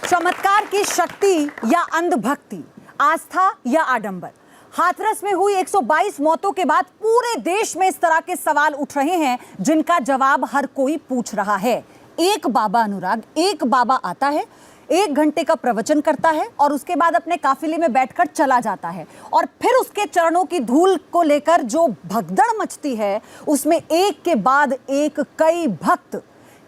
चमत्कार की शक्ति या अंधभक्ति, आस्था या आडंबर। हाथरस में हुई 122 मौतों के बाद पूरे देश में इस तरह के सवाल उठ रहे हैं जिनका जवाब हर कोई पूछ रहा है। एक बाबा अनुराग, एक बाबा आता है, 1 घंटे का प्रवचन करता है और उसके बाद अपने काफिले में बैठकर चला जाता है और फिर उसके चरणों की धूल को लेकर जो भगदड़ मचती है उसमें एक के बाद एक कई भक्त,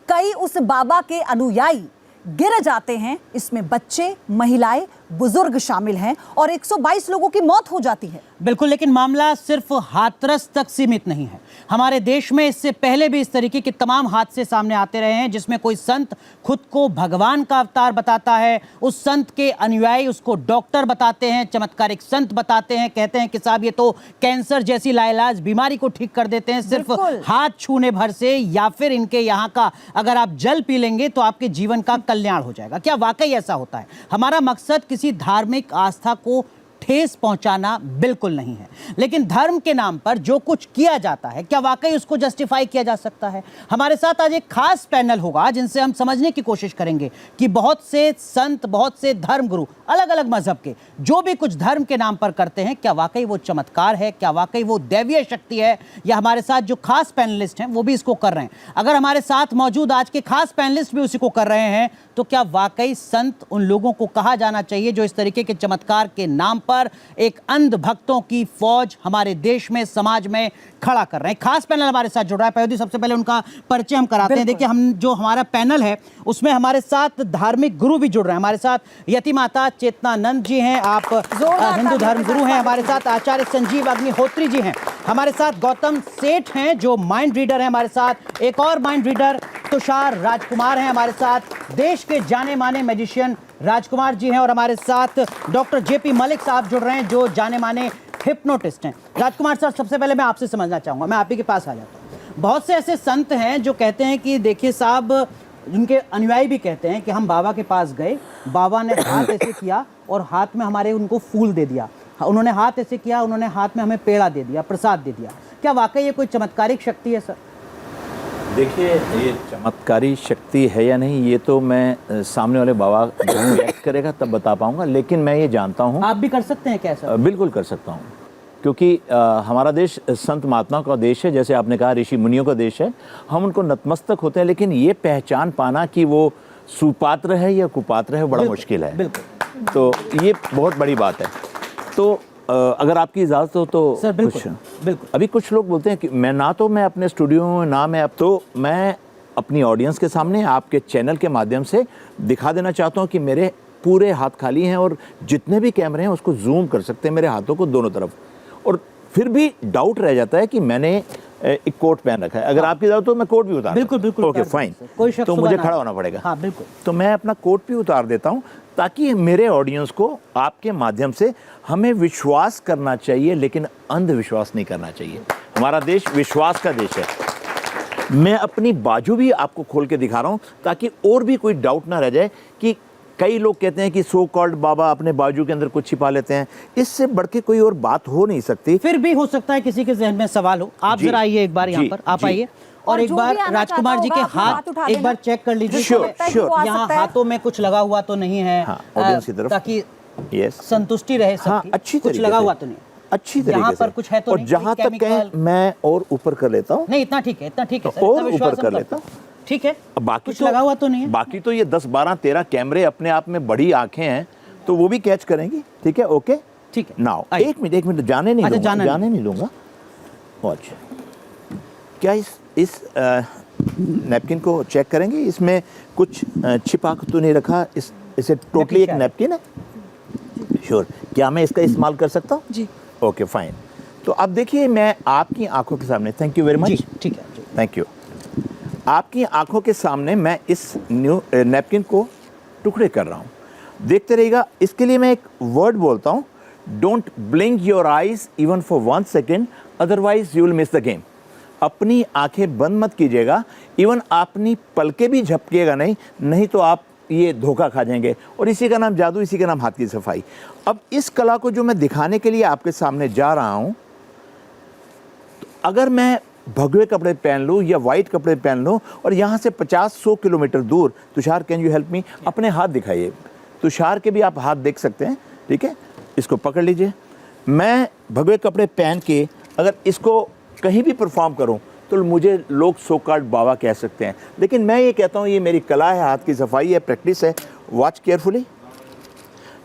कई उस बाबा के अनुयायी गिर जाते हैं। इसमें बच्चे, महिलाएं, बुजुर्ग शामिल हैं और 122 लोगों की मौत हो जाती है। बिल्कुल, लेकिन मामला सिर्फ हाथरस तक सीमित नहीं है। हमारे देश में इससे पहले भी इस तरीके के तमाम हादसे सामने आते रहे हैं जिसमें कोई संत खुद को भगवान का अवतार बताता है, उस संत के अनुयायी उसको डॉक्टर बताते हैं, चमत्कारिक संत बताते हैं, कहते हैं कि साहब ये तो कैंसर जैसी लाइलाज बीमारी को ठीक कर देते हैं सिर्फ हाथ छूने भर से, या फिर इनके यहाँ का अगर आप जल पी लेंगे तो आपके जीवन का कल्याण हो जाएगा। क्या वाकई ऐसा होता है? हमारा मकसद किसी धार्मिक आस्था को ठेस पहुंचाना बिल्कुल नहीं है, लेकिन धर्म के नाम पर जो कुछ किया जाता है क्या वाकई उसको जस्टिफाई किया जा सकता है? हमारे साथ आज एक खास पैनल होगा जिनसे हम समझने की कोशिश करेंगे कि बहुत से संत, बहुत से धर्मगुरु अलग अलग मजहब के जो भी कुछ धर्म के नाम पर करते हैं, क्या वाकई वो चमत्कार है, क्या वाकई वो दैवीय शक्ति है, या हमारे साथ जो खास पैनलिस्ट हैं वो भी इसको कर रहे हैं। अगर हमारे साथ मौजूद आज के खास पैनलिस्ट भी उसी को कर रहे हैं तो क्या वाकई संत उन लोगों को कहा जाना चाहिए जो इस तरीके के चमत्कार के नाम पर एक अंध भक्तों की फौज हमारे देश में, समाज में खड़ा कर रहे हैं? खास पैनल हमारे साथ जुड़ रहा है। पहले सबसे पहले उनका परिचय हम कराते हैं। देखिए, हम जो हमारा पैनल है उसमें हमारे साथ धार्मिक गुरु भी जुड़ रहे हैं। हमारे साथ यति माता चेतनानंद जी हैं, आप हिंदू धर्म गुरु हैं। हमारे साथ आचार्य संजीव अग्निहोत्री जी हैं। हमारे साथ गौतम सेठ हैं जो माइंड रीडर हैं। हमारे साथ एक और माइंड रीडर तुषार राजकुमार हैं। हमारे साथ देश के जाने माने मैजिशियन राजकुमार जी हैं और हमारे साथ डॉक्टर जेपी मलिक साहब जुड़ रहे हैं जो जाने माने हिप्नोटिस्ट हैं। राजकुमार सर, सबसे पहले मैं आपसे समझना चाहूँगा, मैं आप ही के पास आ जाता हूँ। बहुत से ऐसे संत हैं जो कहते हैं कि देखिए साहब, उनके अनुयायी भी कहते हैं कि हम बाबा के पास गए, बाबा ने हाथ ऐसे किया और हाथ में हमारे उनको फूल दे दिया, उन्होंने हाथ ऐसे किया, उन्होंने हाथ में हमें पेड़ा दे दिया, प्रसाद दे दिया। क्या वाकई ये कोई चमत्कारिक शक्ति है सर? देखिए, ये चमत्कारी शक्ति है या नहीं ये तो मैं सामने वाले बाबा जब रिएक्ट करेगा तब बता पाऊंगा, लेकिन मैं ये जानता हूँ। आप भी कर सकते हैं क्या सर? बिल्कुल कर सकता हूँ, क्योंकि हमारा देश संत महात्माओं का देश है, जैसे आपने कहा ऋषि मुनियों का देश है। हम उनको नतमस्तक होते हैं, लेकिन ये पहचान पाना कि वो सुपात्र है या कुपात्र है बड़ा मुश्किल है। बिल्कुल, तो ये बहुत बड़ी बात है। तो अगर आपकी इजाज़त हो तो सर, बिल्कुल, बिल्कुल। अभी कुछ लोग बोलते हैं कि मैं अपने स्टूडियो में ना मैं अब तो मैं अपनी ऑडियंस के सामने आपके चैनल के माध्यम से दिखा देना चाहता हूं कि मेरे पूरे हाथ खाली हैं और जितने भी कैमरे हैं उसको जूम कर सकते हैं मेरे हाथों को दोनों तरफ, और फिर भी डाउट रह जाता है कि मैंने एक कोट पहन रखा है। अगर आपकी इजाज़त तो मैं कोट भी उतार, बिल्कुल बिल्कुल, ओके फाइन, तो मुझे खड़ा होना पड़ेगा। हाँ बिल्कुल, तो मैं अपना कोट भी उतार देता हूँ ताकि मेरे ऑडियंस को आपके माध्यम से हमें विश्वास करना चाहिए, लेकिन अंधविश्वास नहीं करना चाहिए। हमारा देश विश्वास का देश है। मैं अपनी बाजू भी आपको खोल के दिखा रहा हूँ ताकि और भी कोई डाउट ना रह जाए कि कई लोग कहते हैं कि सो कॉल्ड बाबा अपने बाजू के अंदर कुछ छिपा लेते हैं। इससे बढ़ के कोई और बात हो नहीं सकती। फिर भी हो सकता है किसी के जहन में सवाल हो। आप जरा आइए एक बार यहाँ पर, आप आइए और एक बार राजकुमार जी के हाथ एक बार चेक कर लीजिए। श्योर, यहाँ हाथों में कुछ लगा हुआ तो नहीं है? ऑडियंस की तरफ, ताकि यस संतुष्टि रहे सबकी। अच्छी कुछ लगा हुआ तो नहीं? अच्छी तरीके यहाँ से पर कुछ है तो और नहीं? जहाँ तक कहें मैं और ऊपर कर लेता हूँ। नहीं, इतना ठीक है, इतना ठीक है सर, और ऊपर कर लेता हूँ, ठीक है। बाकी कुछ लगा हुआ तो नहीं है? बाकी तो ये 10 12 13 कैमरे अपने आप में बड़ी आंखें हैं तो वो भी कैच करेंगी। ठीक है, ओके, ठीक है। नाउ एक मिनट जाने नहीं दूंगा, जाने नहीं दूंगा। अच्छा, क्या इस नैपकिन को चेक करेंगे? इसमें कुछ छिपा तो नहीं रखा? इसे टोटली एक नैपकिन है? श्योर। क्या मैं इसका इस्तेमाल कर सकता हूँ? जी, ओके फाइन। तो अब देखिए, मैं आपकी आंखों के सामने, थैंक यू वेरी मच, ठीक है, थैंक यू। आपकी आंखों के सामने मैं इस नैपकिन को टुकड़े कर रहा हूँ। देखते रहिएगा। इसके लिए मैं एक वर्ड बोलता हूँ, don't blink your eyes even for 1 second, otherwise you will miss the game. अपनी आंखें बंद मत कीजिएगा, इवन अपनी पलकें भी झपकिएगा नहीं तो आप ये धोखा खा जाएंगे। और इसी का नाम जादू, इसी का नाम हाथ की सफाई। अब इस कला को जो मैं दिखाने के लिए आपके सामने जा रहा हूँ, तो अगर मैं भगवे कपड़े पहन लूँ या वाइट कपड़े पहन लूँ और यहाँ से 50-100 किलोमीटर दूर, Tushar can you help me, अपने हाथ दिखाइए। तुषार के भी आप हाथ देख सकते हैं, ठीक है। इसको पकड़ लीजिए। मैं भगवे कपड़े पहन के अगर इसको कहीं भी परफॉर्म करूं तो मुझे लोग सो कॉल्ड बाबा कह सकते हैं, लेकिन मैं ये कहता हूं ये मेरी कला है, हाथ की सफाई है, प्रैक्टिस है। Watch carefully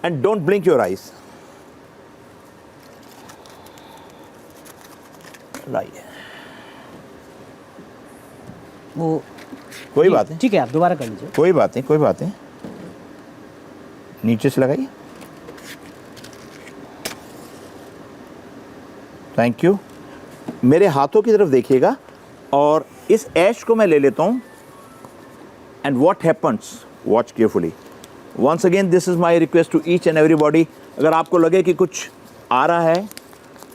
and don't blink your eyes. लाइए, वो कोई बात नहीं, ठीक है, आप दोबारा कर लीजिए। कोई बात नहीं, कोई बात नहीं। नीचे से लगाइए। Thank you. मेरे हाथों की तरफ देखिएगा और इस ऐश को मैं ले लेता हूं। And what happens, watch carefully. Once again this is my request to each and everybody. अगर आपको लगे कि कुछ आ रहा है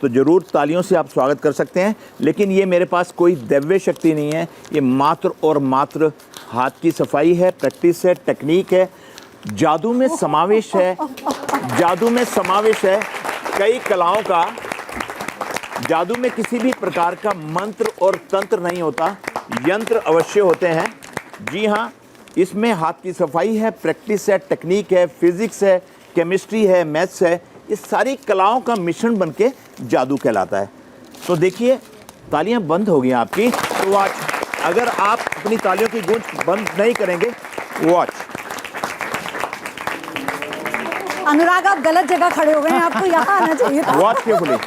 तो ज़रूर तालियों से आप स्वागत कर सकते हैं, लेकिन ये मेरे पास कोई दैव्य शक्ति नहीं है। ये मात्र और मात्र हाथ की सफाई है, प्रैक्टिस है, टेक्निक है, जादू में समावेश है। जादू में समावेश है कई कलाओं का। जादू में किसी भी प्रकार का मंत्र और तंत्र नहीं होता, यंत्र अवश्य होते हैं। जी हाँ, इसमें हाथ की सफाई है, प्रैक्टिस है, टेक्निक है, फिजिक्स है, केमिस्ट्री है, मैथ्स है। इस सारी कलाओं का मिश्रण बनके जादू कहलाता है। तो देखिए, तालियां बंद हो गई आपकी, तो वॉच, अगर आप अपनी तालियों की गूंज बंद नहीं करेंगे, वॉच। अनुराग, आप गलत जगह खड़े हो गए हैं, आपको यहाँ आना चाहिए था। Watch carefully.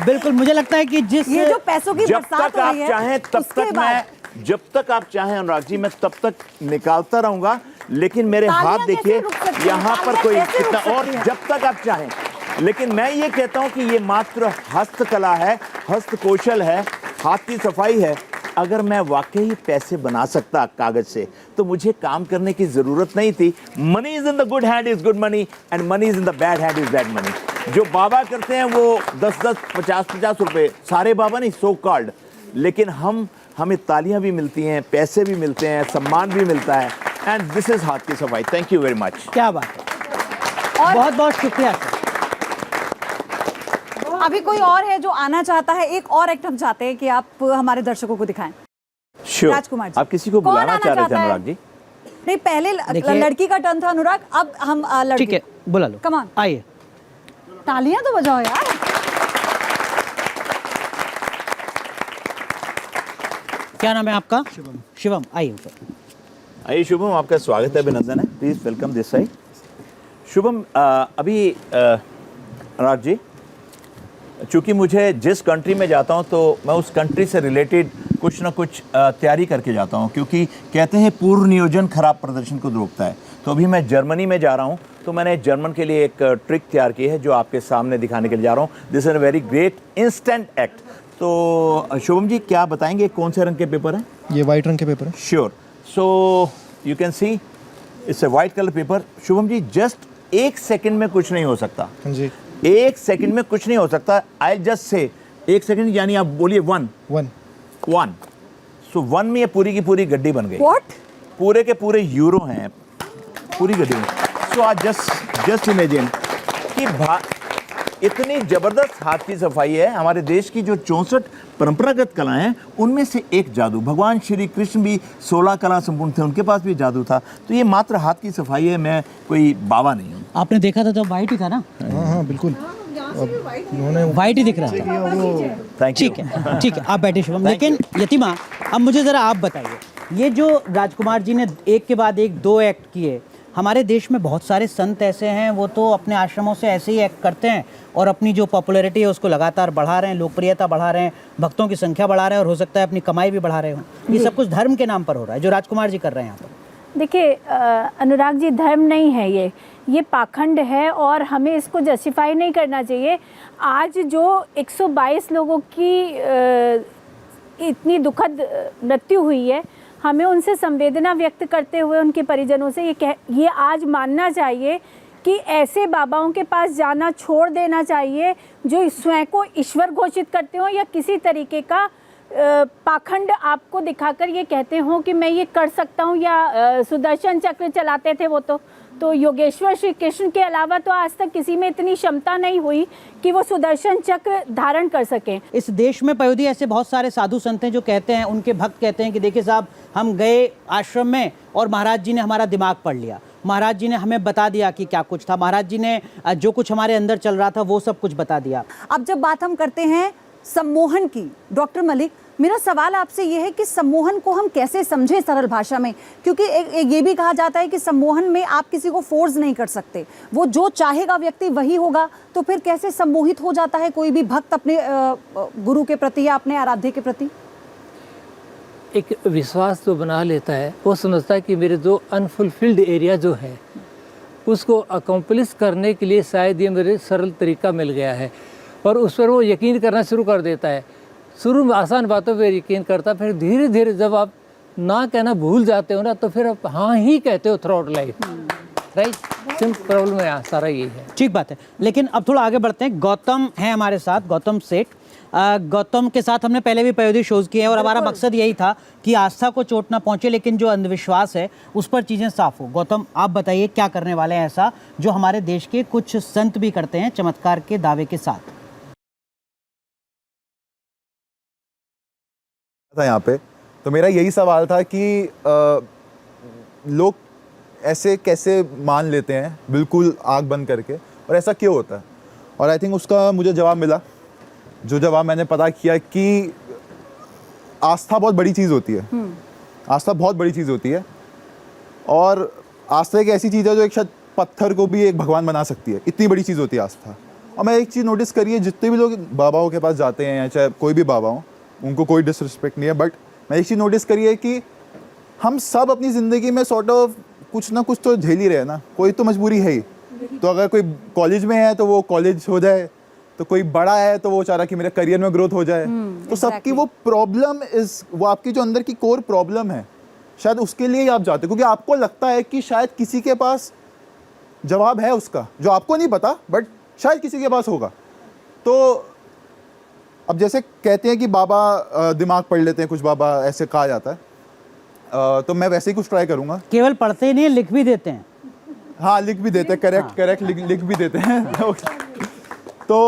बिल्कुल, मुझे लगता है कि जिस ये जो पैसों की जब बरसात तक हो आप रही है, चाहें तब उसके तक बाद मैं, जब तक आप चाहें अनुराग जी, मैं तब तक निकालता रहूंगा। लेकिन मेरे तालियां हाथ देखिए, कैसे रुक सकती हैं? यहाँ पर तालियां कोई कैसे रुक कितना, और सकती हैं? जब तक आप चाहें। लेकिन मैं ये कहता हूँ कि ये मात्र हस्तकला है, हस्तकौशल है, हाथ की सफाई है। अगर मैं वाकई पैसे बना सकता कागज से तो मुझे काम करने की जरूरत नहीं थी। Money is in the good hand is good money and money is in the bad hand is bad money. जो बाबा करते हैं वो 10-10, 50-50 रुपए, सारे बाबा नहीं, सो कॉल्ड। लेकिन हमें तालियां भी मिलती हैं, पैसे भी मिलते हैं, सम्मान भी मिलता है। एंड दिस इज हाथ की सफाई। Thank you very much. क्या बात है, और बहुत बहुत शुक्रिया सर। अभी कोई और है जो आना चाहता है? एक और एक्ट हम चाहते हैं कि आप हमारे दर्शकों को दिखाएं। श्योर। राजकुमार जी, आप किसी को कौन बुलाना आना चाह रहे थे चाहता है? अनुराग जी? नहीं, पहले देखिए- लड़की का टर्न था अनुराग, अब हम लड़की। ठीक है, बुला लो। Come on. आइए। तालियां तो बजाओ यार। क्या नाम है आपका? शिवम। शिवम, आइए ऊपर। आइए शुभम, आपका स्वागत है, अभिनंदन है। Please welcome this side. Shubham, अभी अनुराग जी, चूँकि मुझे जिस कंट्री में जाता हूँ तो मैं उस कंट्री से रिलेटेड कुछ ना कुछ तैयारी करके जाता हूँ, क्योंकि कहते हैं पूर्व नियोजन खराब प्रदर्शन को रोकता है। तो अभी मैं जर्मनी में जा रहा हूँ, तो मैंने जर्मन के लिए एक ट्रिक तैयार की है जो आपके सामने दिखाने के लिए जा रहा हूँ। This is a very great instant act. तो शुभम जी, क्या बताएंगे कौन से रंग के पेपर हैं? ये वाइट रंग के पेपर है। Sure. So you can see it's a white colour paper. Shubham ji, just 1 second में कुछ नहीं हो सकता। हाँ जी। 1 सेकंड में कुछ नहीं हो सकता। आई जस्ट से 1 सेकंड, यानी आप बोलिए 1 1। सो 1 में ये पूरी की पूरी गड्डी बन गई। What? पूरे के पूरे यूरो हैं, पूरी गड्डी में। सो आज जस्ट इमेजिन कि इतनी जबरदस्त हाथ की सफाई है। हमारे देश की जो 64 परंपरागत कलाएं हैं, उनमें से एक जादू। भगवान श्री कृष्ण भी 16 कला संपूर्ण थे, उनके पास भी जादू था। तो ये मात्र हाथ की सफाई है, मैं कोई बाबा नहीं हूँ। आपने देखा था तो वाइट ही था ना? हाँ हाँ बिल्कुल, उन्होंने वाइट ही दिख रहा था। Thank you. ठीक है, ठीक है, आप बैठे शुभम। लेकिन यतिमा, अब मुझे ज़रा आप बताइए, ये जो राजकुमार जी ने एक के बाद एक 2 एक्ट किए, हमारे देश में बहुत सारे संत ऐसे हैं, वो तो अपने आश्रमों से ऐसे ही एक्ट करते हैं और अपनी जो पॉपुलैरिटी है उसको लगातार बढ़ा रहे हैं, लोकप्रियता बढ़ा रहे हैं, भक्तों की संख्या बढ़ा रहे हैं, और हो सकता है अपनी कमाई भी बढ़ा रहे हो। ये सब कुछ धर्म के नाम पर हो रहा है जो राजकुमार जी कर रहे हैं यहाँ पर। देखिए अनुराग जी, धर्म नहीं है ये पाखंड है और हमें इसको जस्टिफाई नहीं करना चाहिए। आज जो 122 लोगों की इतनी दुखद मृत्यु हुई है, हमें उनसे संवेदना व्यक्त करते हुए उनके परिजनों से ये आज मानना चाहिए कि ऐसे बाबाओं के पास जाना छोड़ देना चाहिए जो स्वयं को ईश्वर घोषित करते हो या किसी तरीके का पाखंड आपको दिखाकर ये कहते हो कि मैं ये कर सकता हूँ, या सुदर्शन चक्र चलाते थे वो तो योगेश्वर श्री कृष्ण के अलावा तो आज तक किसी में इतनी क्षमता नहीं हुई कि वो सुदर्शन चक्र धारण कर सकें। इस देश में पयोधी ऐसे बहुत सारे साधु संत हैं जो कहते हैं, उनके भक्त कहते हैं कि देखिए साहब, हम गए आश्रम में और महाराज जी ने हमारा दिमाग पढ़ लिया, महाराज जी ने हमें बता दिया कि क्या कुछ था, महाराज जी ने जो कुछ हमारे अंदर चल रहा था वो सब कुछ बता दिया। अब जब बात हम करते हैं सम्मोहन की, डॉक्टर मलिक, मेरा सवाल आपसे ये है कि सम्मोहन को हम कैसे समझें सरल भाषा में, क्योंकि ये भी कहा जाता है कि सम्मोहन में आप किसी को फोर्स नहीं कर सकते, वो जो चाहेगा व्यक्ति वही होगा, तो फिर कैसे सम्मोहित हो जाता है कोई भी भक्त अपने गुरु के प्रति या अपने आराध्य के प्रति? एक विश्वास तो बना लेता है, वो समझता है कि मेरे जो अनफुलफिल्ड एरिया जो है उसको अकम्प्लिश करने के लिए शायद ये मेरे सरल तरीका मिल गया है, और उस पर वो यकीन करना शुरू कर देता है। शुरू में आसान बातों पर यकीन करता, फिर धीरे धीरे जब आप ना कहना भूल जाते हो ना, तो फिर आप हाँ ही कहते हो through life, right? Simple problem है, सारा यही है। ठीक बात है, लेकिन अब थोड़ा आगे बढ़ते हैं। गौतम है हमारे साथ, गौतम सेठ। गौतम के साथ हमने पहले भी पयोधी शोज किए हैं और हमारा मकसद यही था कि आस्था को चोट ना पहुंचे, लेकिन जो अंधविश्वास है उस पर चीज़ें साफ हो। गौतम, आप बताइए क्या करने वाले हैं ऐसा जो हमारे देश के कुछ संत भी करते हैं चमत्कार के दावे के साथ? था यहाँ पे, तो मेरा यही सवाल था कि लोग ऐसे कैसे मान लेते हैं बिल्कुल आँख बंद करके, और ऐसा क्यों होता है? और आई थिंक उसका मुझे जवाब मिला। जो जवाब मैंने पता किया कि आस्था बहुत बड़ी चीज़ होती है। आस्था बहुत बड़ी चीज़ होती है, और आस्था एक ऐसी चीज़ है जो एक शायद पत्थर को भी एक भगवान बना सकती है, इतनी बड़ी चीज़ होती है आस्था। और मैं एक चीज़ नोटिस करी है, जितने भी लोग बाबाओं के पास जाते हैं या चाहे कोई भी बाबा हो, उनको कोई डिसरिस्पेक्ट नहीं है, बट मैं एक चीज़ नोटिस करी है कि हम सब अपनी ज़िंदगी में सॉर्ट ऑफ कुछ ना कुछ तो झेल ही रहे हैं ना, कोई तो मजबूरी है ही। तो अगर कोई कॉलेज में है तो वो कॉलेज हो जाए, तो कोई बड़ा है तो वो चाह रहा कि मेरे करियर में ग्रोथ हो जाए। तो सबकी वो प्रॉब्लम वो आपकी जो अंदर की कोर प्रॉब्लम है, शायद उसके लिए ही आप जाते हो, क्योंकि आपको लगता है कि शायद किसी के पास जवाब है उसका, जो आपको नहीं पता, बट शायद किसी के पास होगा। तो अब जैसे कहते हैं कि बाबा दिमाग पढ़ लेते हैं, कुछ बाबा ऐसे कहा जाता है, तो मैं वैसे ही कुछ ट्राई करूँगा। केवल पढ़ते ही नहीं, लिख भी देते हैं। हाँ, लिख भी देते हैं, करेक्ट लिख भी देते हैं। तो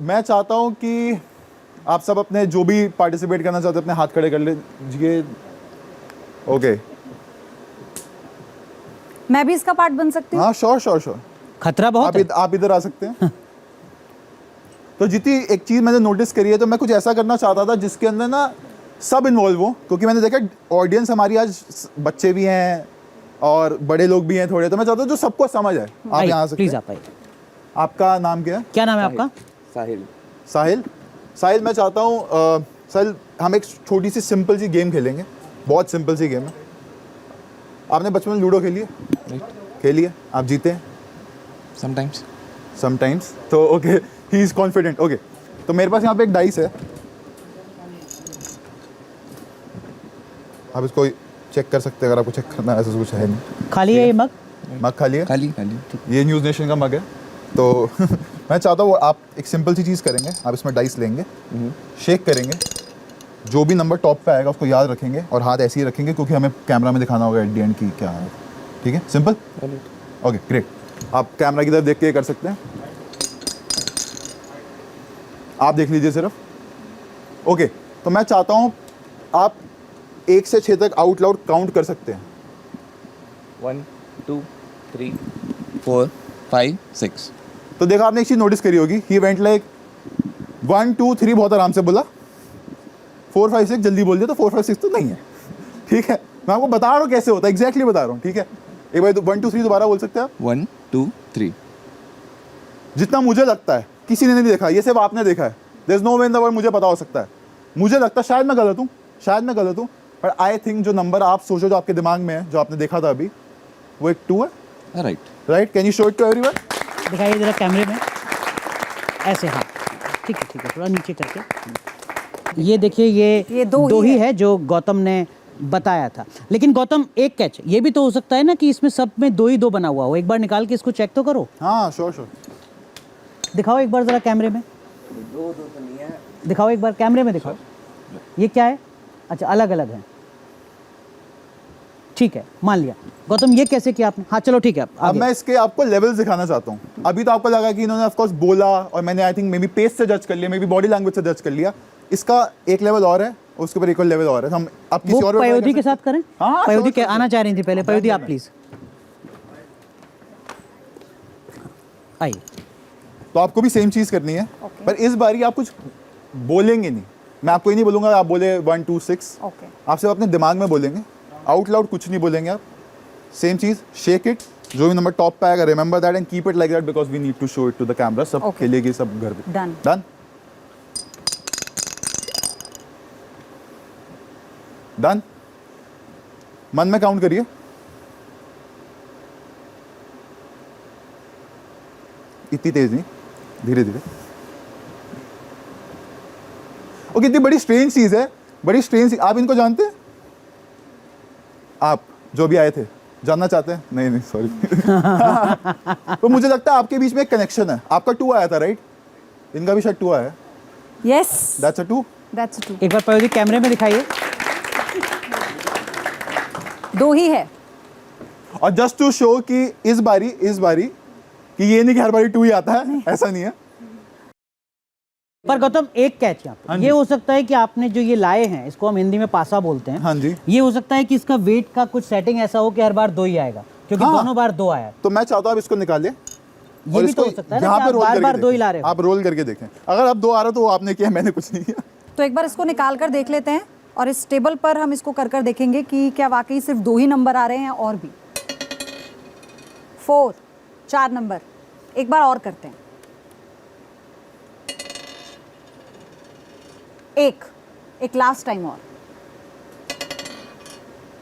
मैं चाहता हूँ कि आप सब अपने जो भी पार्टिसिपेट करना चाहते हैं अपने हाथ खड़े कर लीजिए। ओके, मैं भी इसका पार्ट बन सकती हूँ? हाँ, श्योर। खतरा बहुत है। आप इधर आ सकते हैं। तो जितनी एक चीज़ मैंने नोटिस करी है, तो मैं कुछ ऐसा करना चाहता था जिसके अंदर ना सब इन्वॉल्व हो, क्योंकि मैंने देखा ऑडियंस हमारी आज बच्चे भी हैं और बड़े लोग भी हैं थोड़े, तो मैं चाहता हूँ जो सबको समझ आए। आप यहाँ आ सकते प्लीज हैं। आप आइए। आपका नाम क्या है? क्या नाम है आपका? साहिल, मैं चाहता हूँ साहिल, हम एक छोटी सी सिंपल सी गेम खेलेंगे, बहुत सिंपल सी गेम है। आपने बचपन में लूडो खेली है? खेली है? आप जीते हैं? समटाइम्स। तो okay, he is confident. Okay, तो मेरे पास यहाँ पे एक डाइस है, आप इसको चेक कर सकते हैं अगर आपको चेक करना है। ऐसा कुछ है नहीं। खाली है ये मग? खाली है? खाली। ये न्यूज़ नेशन का मग है। तो मैं चाहता हूँ आप एक सिंपल सी चीज़ करेंगे, आप इसमें डाइस लेंगे, शेक करेंगे, जो भी नंबर टॉप पे आएगा उसको याद रखेंगे और हाथ ऐसे ही रखेंगे, क्योंकि हमें कैमरा में दिखाना होगा एट द एंड की क्या है। ठीक है? सिंपल? Okay, great. आप कैमरा की तरफ देख के कर सकते हैं। आप देख लीजिए सिर्फ। ओके, तो मैं चाहता हूँ आप 1 से 6 तक आउट लाउड काउंट कर सकते हैं। 1 2 3 4 5 6। तो देखा आपने एक चीज़ नोटिस करी होगी, ही वेंट लाइक 1 2 3 बहुत आराम से बोला, 4 5 6 जल्दी बोल दिया, तो 4 5 6 तो नहीं है। ठीक है, मैं आपको बता रहा हूँ कैसे होता है, एग्जैक्टली बता रहा हूँ। ठीक है, एक बार 1 2 3 दोबारा बोल सकते हैं आप? 1 2 3। जितना मुझे लगता है, किसी ने नहीं देखा, ये सिर्फ आपने देखा है। There is no way in the world मुझे पता हो सकता है। मुझे लगता है, शायद मैं गलत हूँ, पर आई थिंक जो नंबर आप सोचो, जो आपके दिमाग में है, जो आपने देखा था अभी, वो एक 2 है। Right? Can you show it to everyone? दिखाइए जरा कैमरे में, ऐसे। हाँ, ठीक है, थोड़ा नीचे करके। ये देखिए, ये दो ही है जो गौतम ने बताया था। लेकिन गौतम, एक कैच ये भी तो हो सकता है ना कि इसमें सब में 2 ही 2 बना हुआ हो। एक बार निकाल के इसको चेक तो करो। हाँ, श्योर। दिखाओ एक बार जरा कैमरे में। 2 तो नहीं है। दिखाओ एक बार कैमरे में, दिखाओ। ये क्या है? अच्छा, अलग अलग है। ठीक है, मान लिया। गौतम, ये कैसे किया आपने? हाँ, चलो ठीक है। अब मैं इसके आपको लेवल्स दिखाना चाहता हूँ। अभी तो आपको लगा कि इन्होंने ऑफ कोर्स बोला, और मैंने I think maybe pace से जज कर लिया, मे बी बॉडी लैंग्वेज से जज कर लिया। इसका एक लेवल और है, उसके ऊपर एक और लेवल और है। हम अब किसी और पयोधी के साथ करें। हाँ, पयोधी के आना चाह रही थी पहले। पयोधी, आप प्लीज। आइए। तो आपको भी सेम चीज़ करनी है, Okay. पर इस बारी आप कुछ बोलेंगे नहीं। मैं आपको ही नहीं बोलूँगा आप बोले 1 2 6, ओके आप सिर्फ अपने दिमाग में बोलेंगे, आउट लाउड कुछ नहीं बोलेंगे आप। सेम चीज़, शेक इट, जो भी नंबर टॉप पे आएगा remember that and keep it like that because we need to show it to the camera. सब Okay. खेलेगी सब घर पे। Done. Done done. मन में काउंट करिए। इतनी तेज नहीं, धीरे धीरे। वो कितनी बड़ी स्ट्रेंज चीज है, बड़ी स्ट्रेंज। आप इनको जानते हैं? आप जो भी आए थे जानना चाहते हैं? नहीं नहीं सॉरी। तो मुझे लगता है आपके बीच में एक कनेक्शन है। आपका 2 आया था राइट? इनका भी शायद 2 आया है। Yes that's a 2। That's two. एक बार पयोधी कैमरे में दिखाइए। 2 ही है। और जस्ट टू शो कि इस बारी कि ये नहीं कि हर बारी 2 ही आता है, ऐसा नहीं है। पर गौतम एक कैच यहाँ हाँ पे, जी। ये हो सकता है कि आपने जो ये लाए हैं, इसको हम हिंदी में पासा बोलते हैं। हाँ जी। ये हो सकता है कि इसका वेट का कुछ सेटिंग ऐसा हो कि हर बार 2 ही आएगा, क्योंकि हाँ। दोनों बार 2 आया है। तो मैं चाहता हूँ आप इसको निकालिए ये भी तो हो सकता है ना यहाँ कि पे आप रोल बार करके बार 2 ही ला देखें। रहे हो। आप रोल करके देखें। अगर आप 2 आ रहा है तो वो आपने किया, मैंने कुछ नहीं किया। तो एक बार इसको निकाल कर देख लेते हैं और इस टेबल पर हम इसको कर देखेंगे कि क्या वाकई सिर्फ 2 ही नंबर आ रहे हैं और भी 4 4 नंबर। एक बार और करते हैं। एक लास्ट टाइम और।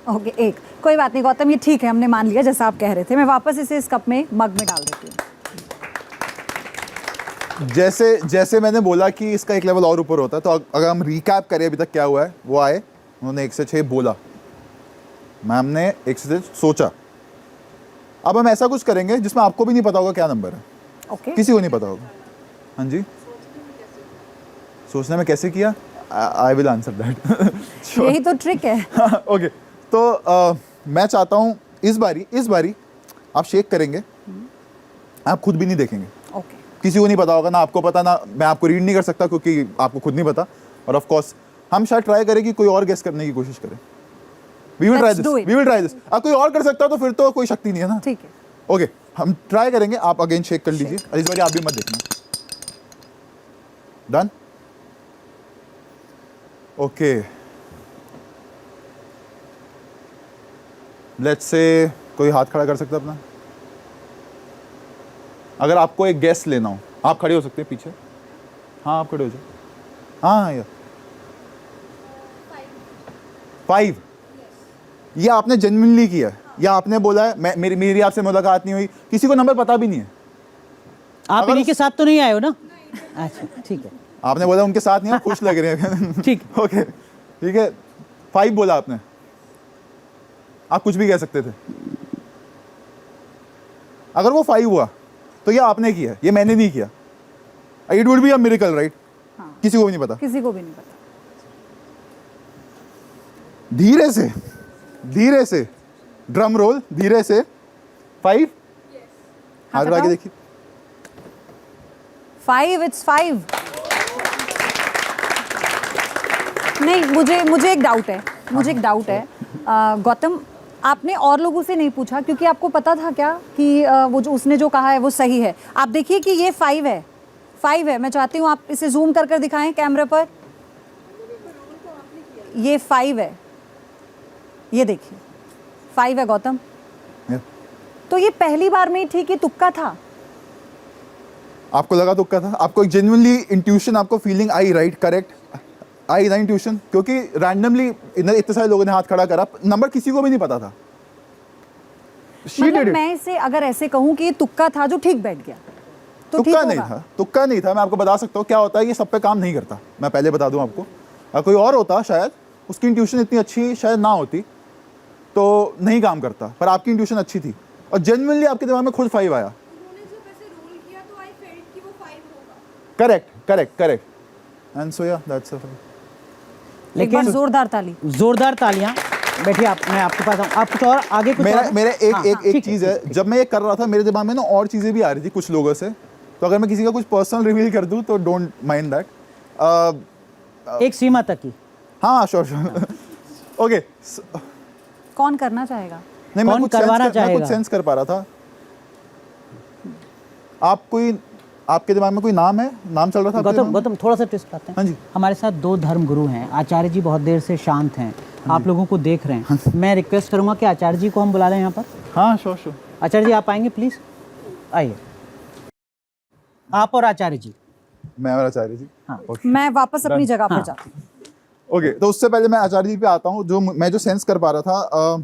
ओके एक, कोई बात नहीं गौतम, ये ठीक है, हमने मान लिया जैसा आप कह रहे थे। मैं वापस इसे इस कप में मग में डाल देती हूँ। जैसे मैंने बोला कि इसका एक लेवल और ऊपर होता है, तो अगर हम रिकैप करें अभी तक क्या हुआ है। वो आए, उन्होंने 1 से 6 बोला, मैम ने 1 से 6 सोचा। अब हम ऐसा कुछ करेंगे जिसमें आपको भी नहीं पता होगा क्या नंबर है, ओके किसी को नहीं पता होगा। हाँ जी, सोचने में कैसे किया? I will answer that. यही तो ट्रिक है। ओके, तो मैं चाहता हूँ इस बारी आप शेक करेंगे, आप खुद भी नहीं देखेंगे, ओके किसी को नहीं पता होगा, ना आपको पता, ना मैं आपको रीड नहीं कर सकता क्योंकि आपको खुद नहीं पता। और ऑफ कोर्स हम शायद ट्राई करें कि कोई और गेस करने की कोशिश करें। We will Let's do it. Try this. अब कोई और कर सकता है तो फिर तो कोई शक्ति नहीं है ना। ठीक है। ओके, हम ट्राई करेंगे। आप अगेन शेक कर लीजिए और इस बार आप भी मत देखना। डन। ओके, लेट्स से कोई हाथ खड़ा कर सकता है अपना। अगर आपको एक गैस लेना हो, आप खड़े हो सकते हैं पीछे। हाँ आप खड़े हो जाओ। हाँ यार 5 ये आपने जेन्युइनली किया है या आपने बोला है? मेरी आपसे मुलाकात नहीं हुई, किसी को नंबर पता भी नहीं है। आप अगर इन्हीं के साथ तो नहीं आए हो ना? अच्छा ठीक है। आपने बोला उनके साथ नहीं, आप खुश लग रहे हैं। ठीक। ओके ठीक है, 5 बोला आपने। आप कुछ भी कह सकते थे। अगर वो 5 हुआ तो ये आपने किया, ये मैंने नहीं किया। It would be a miracle right? किसी को भी नहीं पता। किसी को भी नहीं पता। धीरे से ड्रम रोल, धीरे से 5। हाथ बढ़ा के देखिए। 5 इट्स 5। नहीं, मुझे एक डाउट है। गौतम, आपने और लोगों से नहीं पूछा क्योंकि आपको पता था क्या कि वो जो उसने जो कहा है वो सही है? आप देखिए कि ये 5 है। मैं चाहती हूँ आप इसे जूम कर दिखाएं कैमरे पर। ये 5 है, ये देखिए 5 है गौतम। Yeah. तो ये पहली बार में ही ठीक है, तुक्का था। आपको लगा तुक्का था? आपको एक जेन्युइनली इंट्यूशन, आपको feeling I right? Correct I ना इंट्यूशन? क्योंकि रैंडमली इतने सारे लोगों ने हाथ खड़ा करा, नंबर किसी को भी नहीं पता था। She मतलब did it. मैं इसे अगर ऐसे कहूँ कि ये तुक्का था जो ठीक बैठ गया तो ठीक होगा। तुक्का नहीं था। मैं आपको बता सकता हूँ क्या होता है, ये सब पे काम नहीं करता। मैं पहले बता दूं आपको, अगर कोई और होता शायद उसकी इंट्यूशन इतनी अच्छी शायद ना होती तो नहीं काम करता, पर आपकी इंट्यूशन अच्छी थी और जेन्युइनली आपके दिमाग में खुद 5 आया। करेक्ट एंड सो या दैट्स अ 5। एक बार जोरदार तालियां। बैठिए आप, मैं आपके पास आऊं। आप कुछ और आगे कुछ और? मेरा एक ठीक चीज़ है, जब मैं ये कर रहा था मेरे दिमाग में ना और चीज़ें भी आ रही थी कुछ लोगों से, तो अगर मैं किसी का कुछ पर्सनल रिवील कर दूं तो डोंट माइंड दैट। एक सीमा तक ही। हाँ श्योर। ओके, कौन करना चाहेगा? नहीं मैं कौन कुछ करवाना मैं चाहेगा? कुछ सेंस कर पा रहा था। आप कोई, आपके दिमाग में कोई नाम है, नाम चल रहा था आपके गौतम दिमाग में? गौतम थोड़ा सा ट्विस्ट लाते हैं। हाँ जी। हमारे साथ 2 धर्म गुरु हैं। आचार्य जी बहुत देर से शांत हैं, आप लोगों को देख रहे हैं। मैं रिक्वेस्ट करूंगा कि आचार्य जी को हम बुला लें यहाँ पर। हाँ श्योर। आचार्य जी आप आएंगे प्लीज, आइए। आप और आचार्य जी। मैं और आचार्य जी। हाँ। मैं वापस अपनी जगह पर हाँ। जाती हूँ। ओके, तो उससे पहले मैं आचार्य जी पे आता हूँ। जो मैं जो सेंस कर पा रहा था,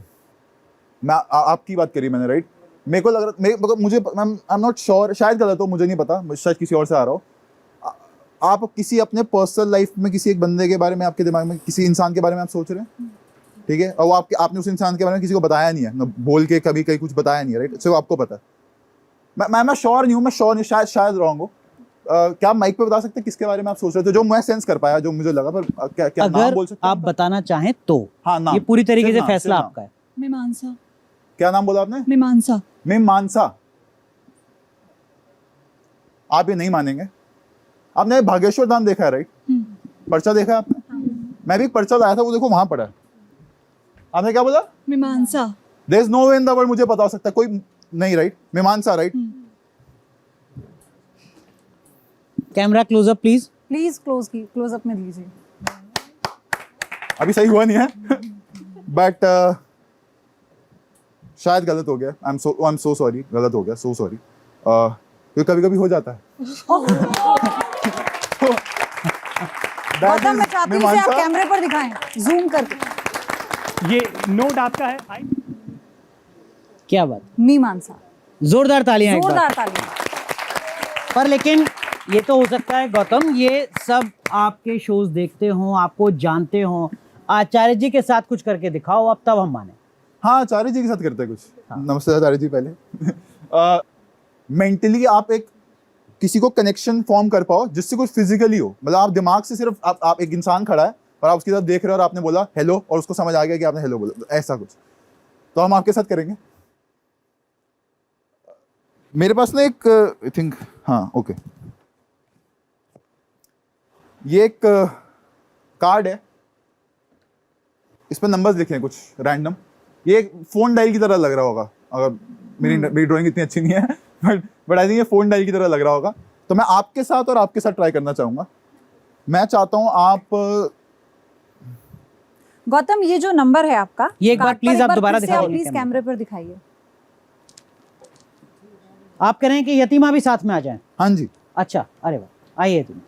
मैं आपकी बात करी मैंने, राइट? मेरे को लग रहा, मुझे आई एम नॉट श्योर, शायद गलत हो, मुझे नहीं पता, शायद किसी और से आ रहा हो। आप किसी अपने पर्सनल लाइफ में किसी एक बंदे के बारे में, आपके दिमाग में किसी इंसान के बारे में आप सोच रहे हैं, ठीक है? और वो आपने उस इंसान के बारे में किसी को बताया नहीं है, बोल के कभी कहीं कुछ बताया नहीं है, राइट? सिर्फ आपको पता है। मैं श्योर नहीं हूँ, शायद रॉन्ग हो। क्या आप माइक पे बता सकते हैं किसके बारे में आप सोच रहे थे? जो मैं सेंस कर पाया, जो मुझे लगा, पर क्या नाम अगर बोल सकते हैं आप बताना चाहें तो। हाँ, नाम। ये पूरी तरीके सिर्फ से नाम, फैसला सिर्फ नाम। आपका है। मीमांसा। क्या नाम बोला आपने? मीमांसा। मीमांसा। आप ये नहीं मानेंगे, आपने भागेश्वर धाम देखा है, राइट? पर्चा देखा है आपने? मैं भी एक पर्चा लाया था, वो देखो वहां पड़ा है। आपने क्या बोला? Mimansa. There is no way in the world मुझे पता हो सकता है कोई नहीं, right? Mimansa, right? Camera closeup please. Please close up में दीजिए। अभी सही हुआ नहीं है बट शायद गलत हो गया। आई एम सो सॉरी, गलत हो गया, सो सॉरी। क्योंकि कभी कभी हो जाता है। गौतम मैं चाहती हूँ इसे आप कैमरे पर दिखाएं, जूम करके। ये नोट आपका है। क्या बात, मीमांसा। जोरदार तालियां एक बार। जोरदार तालियां। पर लेकिन ये तो हो सकता है गौतम, ये सब आपके शोज देखते हो, आपको जानते हो, आचार्य जी के साथ कुछ करके दिखाओ अब, तब हम माने। हाँ, आचार्य जी के साथ करते हैं कुछ। हाँ। नमस्ते आचार्य जी। पहले मेंटली आप एक किसी को कनेक्शन फॉर्म कर पाओ जिससे कुछ फिजिकली हो, मतलब आप दिमाग से सिर्फ आप एक इंसान खड़ा है और आप उसकी तरफ देख रहे हो और आपने बोला हेलो और उसको समझ आ गया कि आपने हेलो बोला, ऐसा कुछ। तो हम आपके साथ करेंगे। मेरे पास ना एक आई थिंक, हाँ ओके, ये एक कार्ड है, इस पर नंबर्स लिखे हैं कुछ रैंडम। ये एक फोन डायल की तरह लग रहा होगा, अगर मेरी ड्राइंग इतनी अच्छी नहीं है बट आई थिंक ये फोन डायल की तरह लग रहा होगा। तो मैं आपके साथ और आपके साथ ट्राई करना चाहूंगा। मैं चाहता हूं आप गौतम, ये जो नंबर है आपका, ये एक बार कार्ड पर प्लीज आप दोबारा फिर से दिखाइए आप प्लीज कैमरे पर दिखाइए। आप कह रहे हैं कि यतीमा भी साथ में आ जाए? हाँ जी। अच्छा, अरे वाह, आइए यतीमा,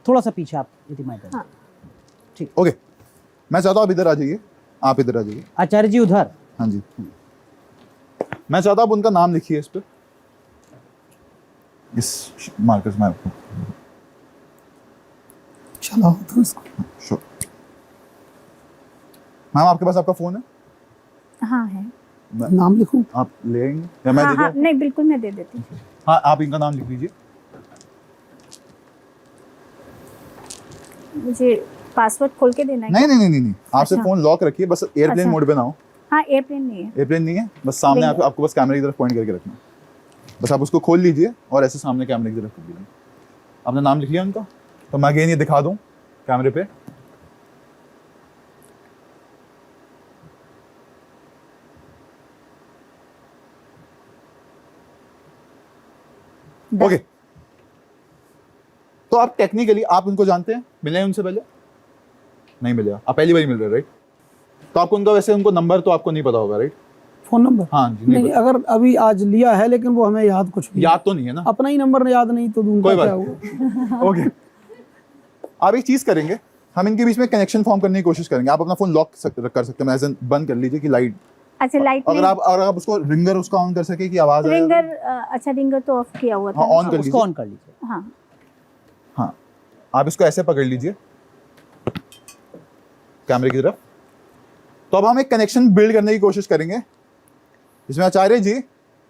थोड़ा सा पीछे आप यतीमा इधर। हाँ। ठीक, ओके। मैं चाहता हूं आप इधर आ जाइए, आप इधर आ जाइए। आचार्य जी उधर। हाँ जी। मैं चाहता हूं आप उनका नाम लिखिए इस पे, इस मार्कर्स में आपको। चलो तो इसको। श्योर। मैम आपके पास आपका फोन है? हाँ है। नाम लिखूं? आप ले आएंगे या मैं दे दूं आपको? नहीं बिल्कुल मैं दे देती हूँ। हाँ, आप इनका नाम लिख लीजिए। मुझे पासवर्ड खोल के देना है? नहीं, आपसे अच्छा। फोन लॉक रखिए, बस एयरप्लेन अच्छा। मोड पे ना हो। हाँ, एयरप्लेन नहीं है। एयरप्लेन नहीं है, बस सामने आपको बस कैमरे की तरफ पॉइंट करके रखना। बस आप उसको खोल लीजिए और ऐसे सामने कैमरे की तरफ कर दीजिए। आपने नाम लिख लिया उनका? तो मैं अगेन ये दिखा दूं कैमरे पे। ओके। तो आप टेक्निकली आप उनको जानते हैं? मिले हैं उनसे पहले? नहीं मिले, आप पहली बार मिल रहे, राइट? तो आपको उनका वैसे उनको नंबर तो आपको नहीं पता होगा, राइट? Phone number? हाँ जी। नहीं, अगर अभी आज लिया है लेकिन वो हमें याद कुछ भी याद तो नहीं है ना? अपना ही नंबर याद नहीं तो उनका कोई बात क्या होगा? ओके। आप एक चीज करेंगे, हम इनके बीच में कनेक्शन फॉर्म करने की कोशिश करेंगे। आप अपना फोन लॉक कर सकते हैं, एज बंद कर लीजिए कि लाइट। अच्छा, लाइट अगर आप उसको रिंगर उसका ऑन कर सके कि आवाज आए। रिंगर, अच्छा रिंगर तो ऑफ किया हुआ था। हाँ, ऑन कर उसको लीजिए। ऑन कर लीजिए। हाँ। हाँ, आप इसको ऐसे पकड़ लीजिए कैमरे की तरफ। तो अब हम एक कनेक्शन बिल्ड करने की कोशिश करेंगे जिसमें आचार्य जी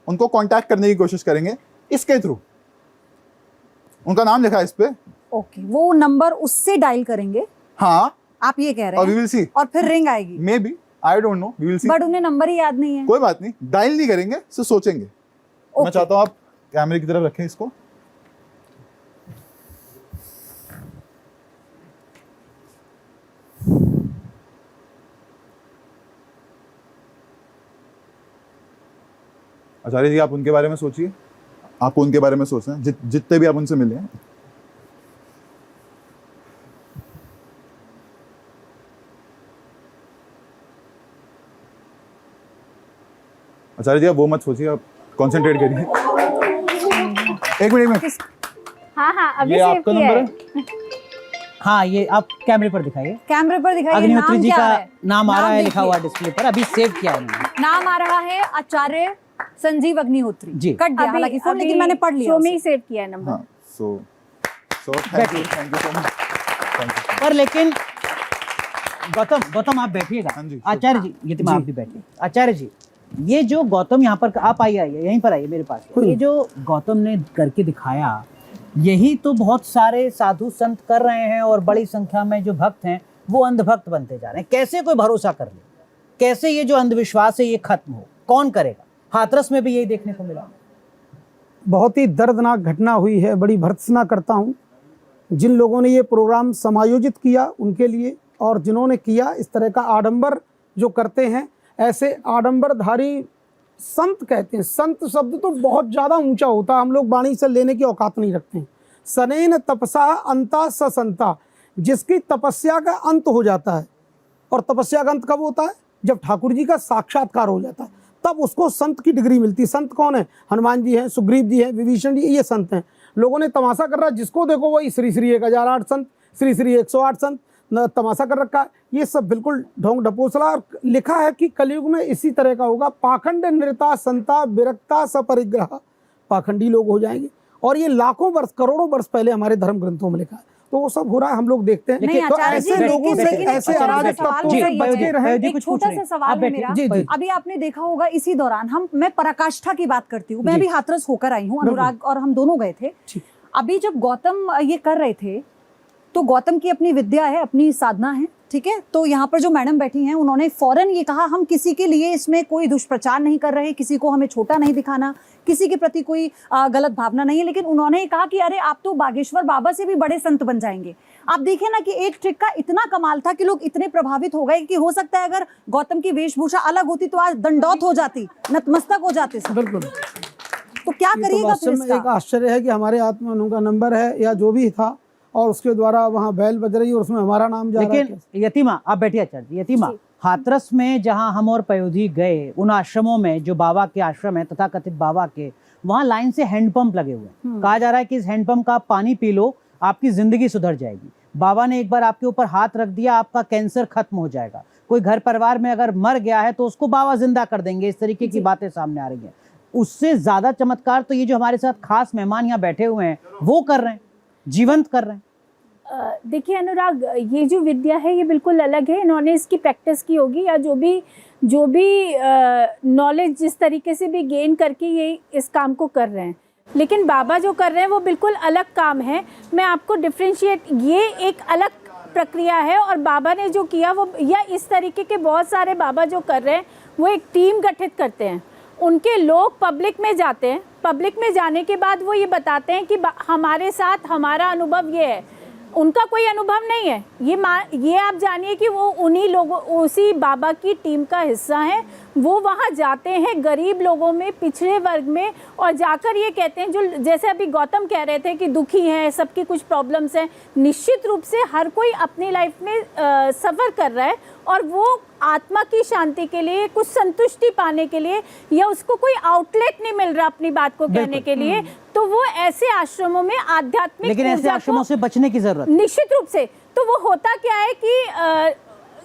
उनको कांटेक्ट करने की कोशिश करेंगे इसके थ्रू। उनका नाम लिखा है इस पे। ओके, वो नंबर उससे डायल करेंगे? हाँ, आप ये कह रहे और हैं? We will see. और फिर रिंग आएगी? Maybe, I don't know, we will see. But उन्हें नंबर ही याद नहीं है। कोई बात नहीं, डायल नहीं करेंगे, सिर्फ सोचेंगे। मैं चाहता हूं आप कैमरे की तरफ रखें इसको। आचार्य जी, आप उनके बारे में सोचिए, आपको उनके बारे में सोचना है, जितने भी आप उनसे मिले हैं। आचार्य जी, आप वो मत सोचिए, आप कंसंट्रेट करिए। एक मिनट। हाँ हाँ, अभी ये सेव आपका किया नंबर है। है? हाँ, ये आप कैमरे पर दिखाइए। कैमरे पर दिखाइए। अग्निहोत्री नाम जी क्या का है? नाम आ रहा है, लिखा देखिए। हुआ डिस्प्ले पर, अभी सेव किया है उन्होंने। नाम आ रहा है आचार्य संजीव अग्निहोत्री जी। कट गया हालांकि फोन, लेकिन मैंने पढ़ लिया शो में उसे। ही सेव किया है नंबर। हाँ, so thank you so much. Thank you. पर लेकिन गौतम आप बैठिएगा। हाँ जी, आचार्य जी, ये तो आप भी बैठिए। आचार्य जी, ये जो गौतम यहाँ पर, आप आइए यहीं पर आइए मेरे पास। ये जो गौतम ने करके दिखाया, यही तो बहुत सारे साधु संत कर रहे हैं, और बड़ी संख्या में जो भक्त हैं वो अंधभक्त बनते जा रहे हैं। कैसे कोई भरोसा कर ले? कैसे ये जो अंधविश्वास है ये खत्म हो? कौन करेगा? हाथरस में भी यही देखने को मिला। बहुत ही दर्दनाक घटना हुई है। बड़ी भर्त्सना करता हूँ जिन लोगों ने ये प्रोग्राम समायोजित किया उनके लिए, और जिन्होंने किया इस तरह का आडंबर जो करते हैं। ऐसे आडंबरधारी संत कहते हैं, संत शब्द तो बहुत ज़्यादा ऊंचा होता है, हम लोग वाणी से लेने की औकात नहीं रखते हैं। सनैन तपसा अंता स संता, जिसकी तपस्या का अंत हो जाता है। और तपस्या का अंत कब होता है? जब ठाकुर जी का साक्षात्कार हो जाता है, तब उसको संत की डिग्री मिलती है। संत कौन है? हनुमान जी हैं, सुग्रीव जी हैं, विभीषण जी, ये संत हैं। लोगों ने तमाशा कर रहा है, जिसको देखो वही श्री श्री 1008 संत, श्री श्री 108 संत तमाशा कर रखा है। ये सब बिल्कुल ढोंग ढपोसला। और लिखा है कि कलयुग में इसी तरह का होगा। पाखंड नृता संता विरक्ता सपरिग्रह, पाखंडी लोग हो जाएंगे। और ये लाखों वर्ष, करोड़ों वर्ष पहले हमारे धर्म ग्रंथों में लिखा है। तो वो सब हो रहा है, हम लोग देखते हैं। नहीं तो आचार्य जी, ऐसे लोगों से, लेकिन ऐसे एक छोटा सा अराजक सवाल तत्वों मेरा से ये बच के है। रहें। एक छोटा सा सवाल है मेरा। जी, जी। अभी आपने देखा होगा इसी दौरान मैं पराकाष्ठा की बात करती हूँ। मैं भी हाथरस होकर आई हूँ, अनुराग और हम दोनों गए थे। अभी जब गौतम ये कर रहे थे, तो गौतम की अपनी विद्या है, अपनी साधना है, ठीक है। तो यहाँ पर जो मैडम बैठी हैं, उन्होंने फौरन ये कहा, हम किसी के लिए इसमें कोई दुष्प्रचार नहीं कर रहे, किसी को हमें छोटा नहीं दिखाना, किसी के प्रति कोई गलत भावना नहीं है। लेकिन उन्होंने ये कहा कि अरे आप तो बागेश्वर बाबा से भी बड़े संत बन जाएंगे। आप देखिए ना कि एक ट्रिक का इतना कमाल था कि लोग इतने प्रभावित हो गए कि हो सकता है अगर गौतम की वेशभूषा अलग होती तो आज दंडौत हो जाती, नतमस्तक हो जाते सब। बिल्कुल। तो क्या ये तो करिएगा वास्तव फिर में इसका? एक आश्चर्य है कि हमारे हाथ में उनका नंबर है या जो भी था, और उसके द्वारा वहाँ बैल बज रही है और उसमें हमारा नाम जा रहा है। लेकिन यतीमा, आप बैठिए आचार्य जी। यतीमा, हाथरस में जहां हम और पयोधी गए, उन आश्रमों में जो बाबा के आश्रम है, तथाकथित बाबा के, वहां लाइन से हैंडपंप लगे हुए हैं। कहा जा रहा है कि इस हैंडपंप का पानी पी लो, आपकी जिंदगी सुधर जाएगी। बाबा ने एक बार आपके ऊपर हाथ रख दिया, आपका कैंसर खत्म हो जाएगा। कोई घर परिवार में अगर मर गया है तो उसको बाबा जिंदा कर देंगे। इस तरीके की बातें सामने आ रही हैं। उससे ज्यादा चमत्कार तो ये जो हमारे साथ खास मेहमान यहाँ बैठे हुए हैं वो कर रहे हैं, जीवंत कर रहे हैं। देखिए अनुराग, ये जो विद्या है ये बिल्कुल अलग है। इन्होंने इसकी प्रैक्टिस की होगी, या जो भी नॉलेज जिस तरीके से भी गेन करके ये इस काम को कर रहे हैं। लेकिन बाबा जो कर रहे हैं वो बिल्कुल अलग काम है। मैं आपको डिफ्रेंशिएट, ये एक अलग प्रक्रिया है, और बाबा ने जो किया वो, या इस तरीके के बहुत सारे बाबा जो कर रहे हैं, वो एक टीम गठित करते हैं। उनके लोग पब्लिक में जाते हैं, पब्लिक में जाने के बाद वो ये बताते हैं कि हमारे साथ हमारा अनुभव ये है। उनका कोई अनुभव नहीं है, ये आप जानिए कि वो उन्हीं लोगों, उसी बाबा की टीम का हिस्सा हैं। वो वहाँ जाते हैं गरीब लोगों में, पिछड़े वर्ग में, और जाकर ये कहते हैं, जो जैसे अभी गौतम कह रहे थे कि दुखी हैं, सबकी कुछ प्रॉब्लम्स हैं। निश्चित रूप से हर कोई अपनी लाइफ में सफ़र कर रहा है, और वो आत्मा की शांति के लिए, कुछ संतुष्टि पाने के लिए, या उसको कोई आउटलेट नहीं मिल रहा अपनी बात को कहने के लिए, तो वो ऐसे आश्रमों में आध्यात्मिक, लेकिन ऐसे आश्रमों से बचने की जरूरत है। निश्चित रूप से। तो वो होता क्या है कि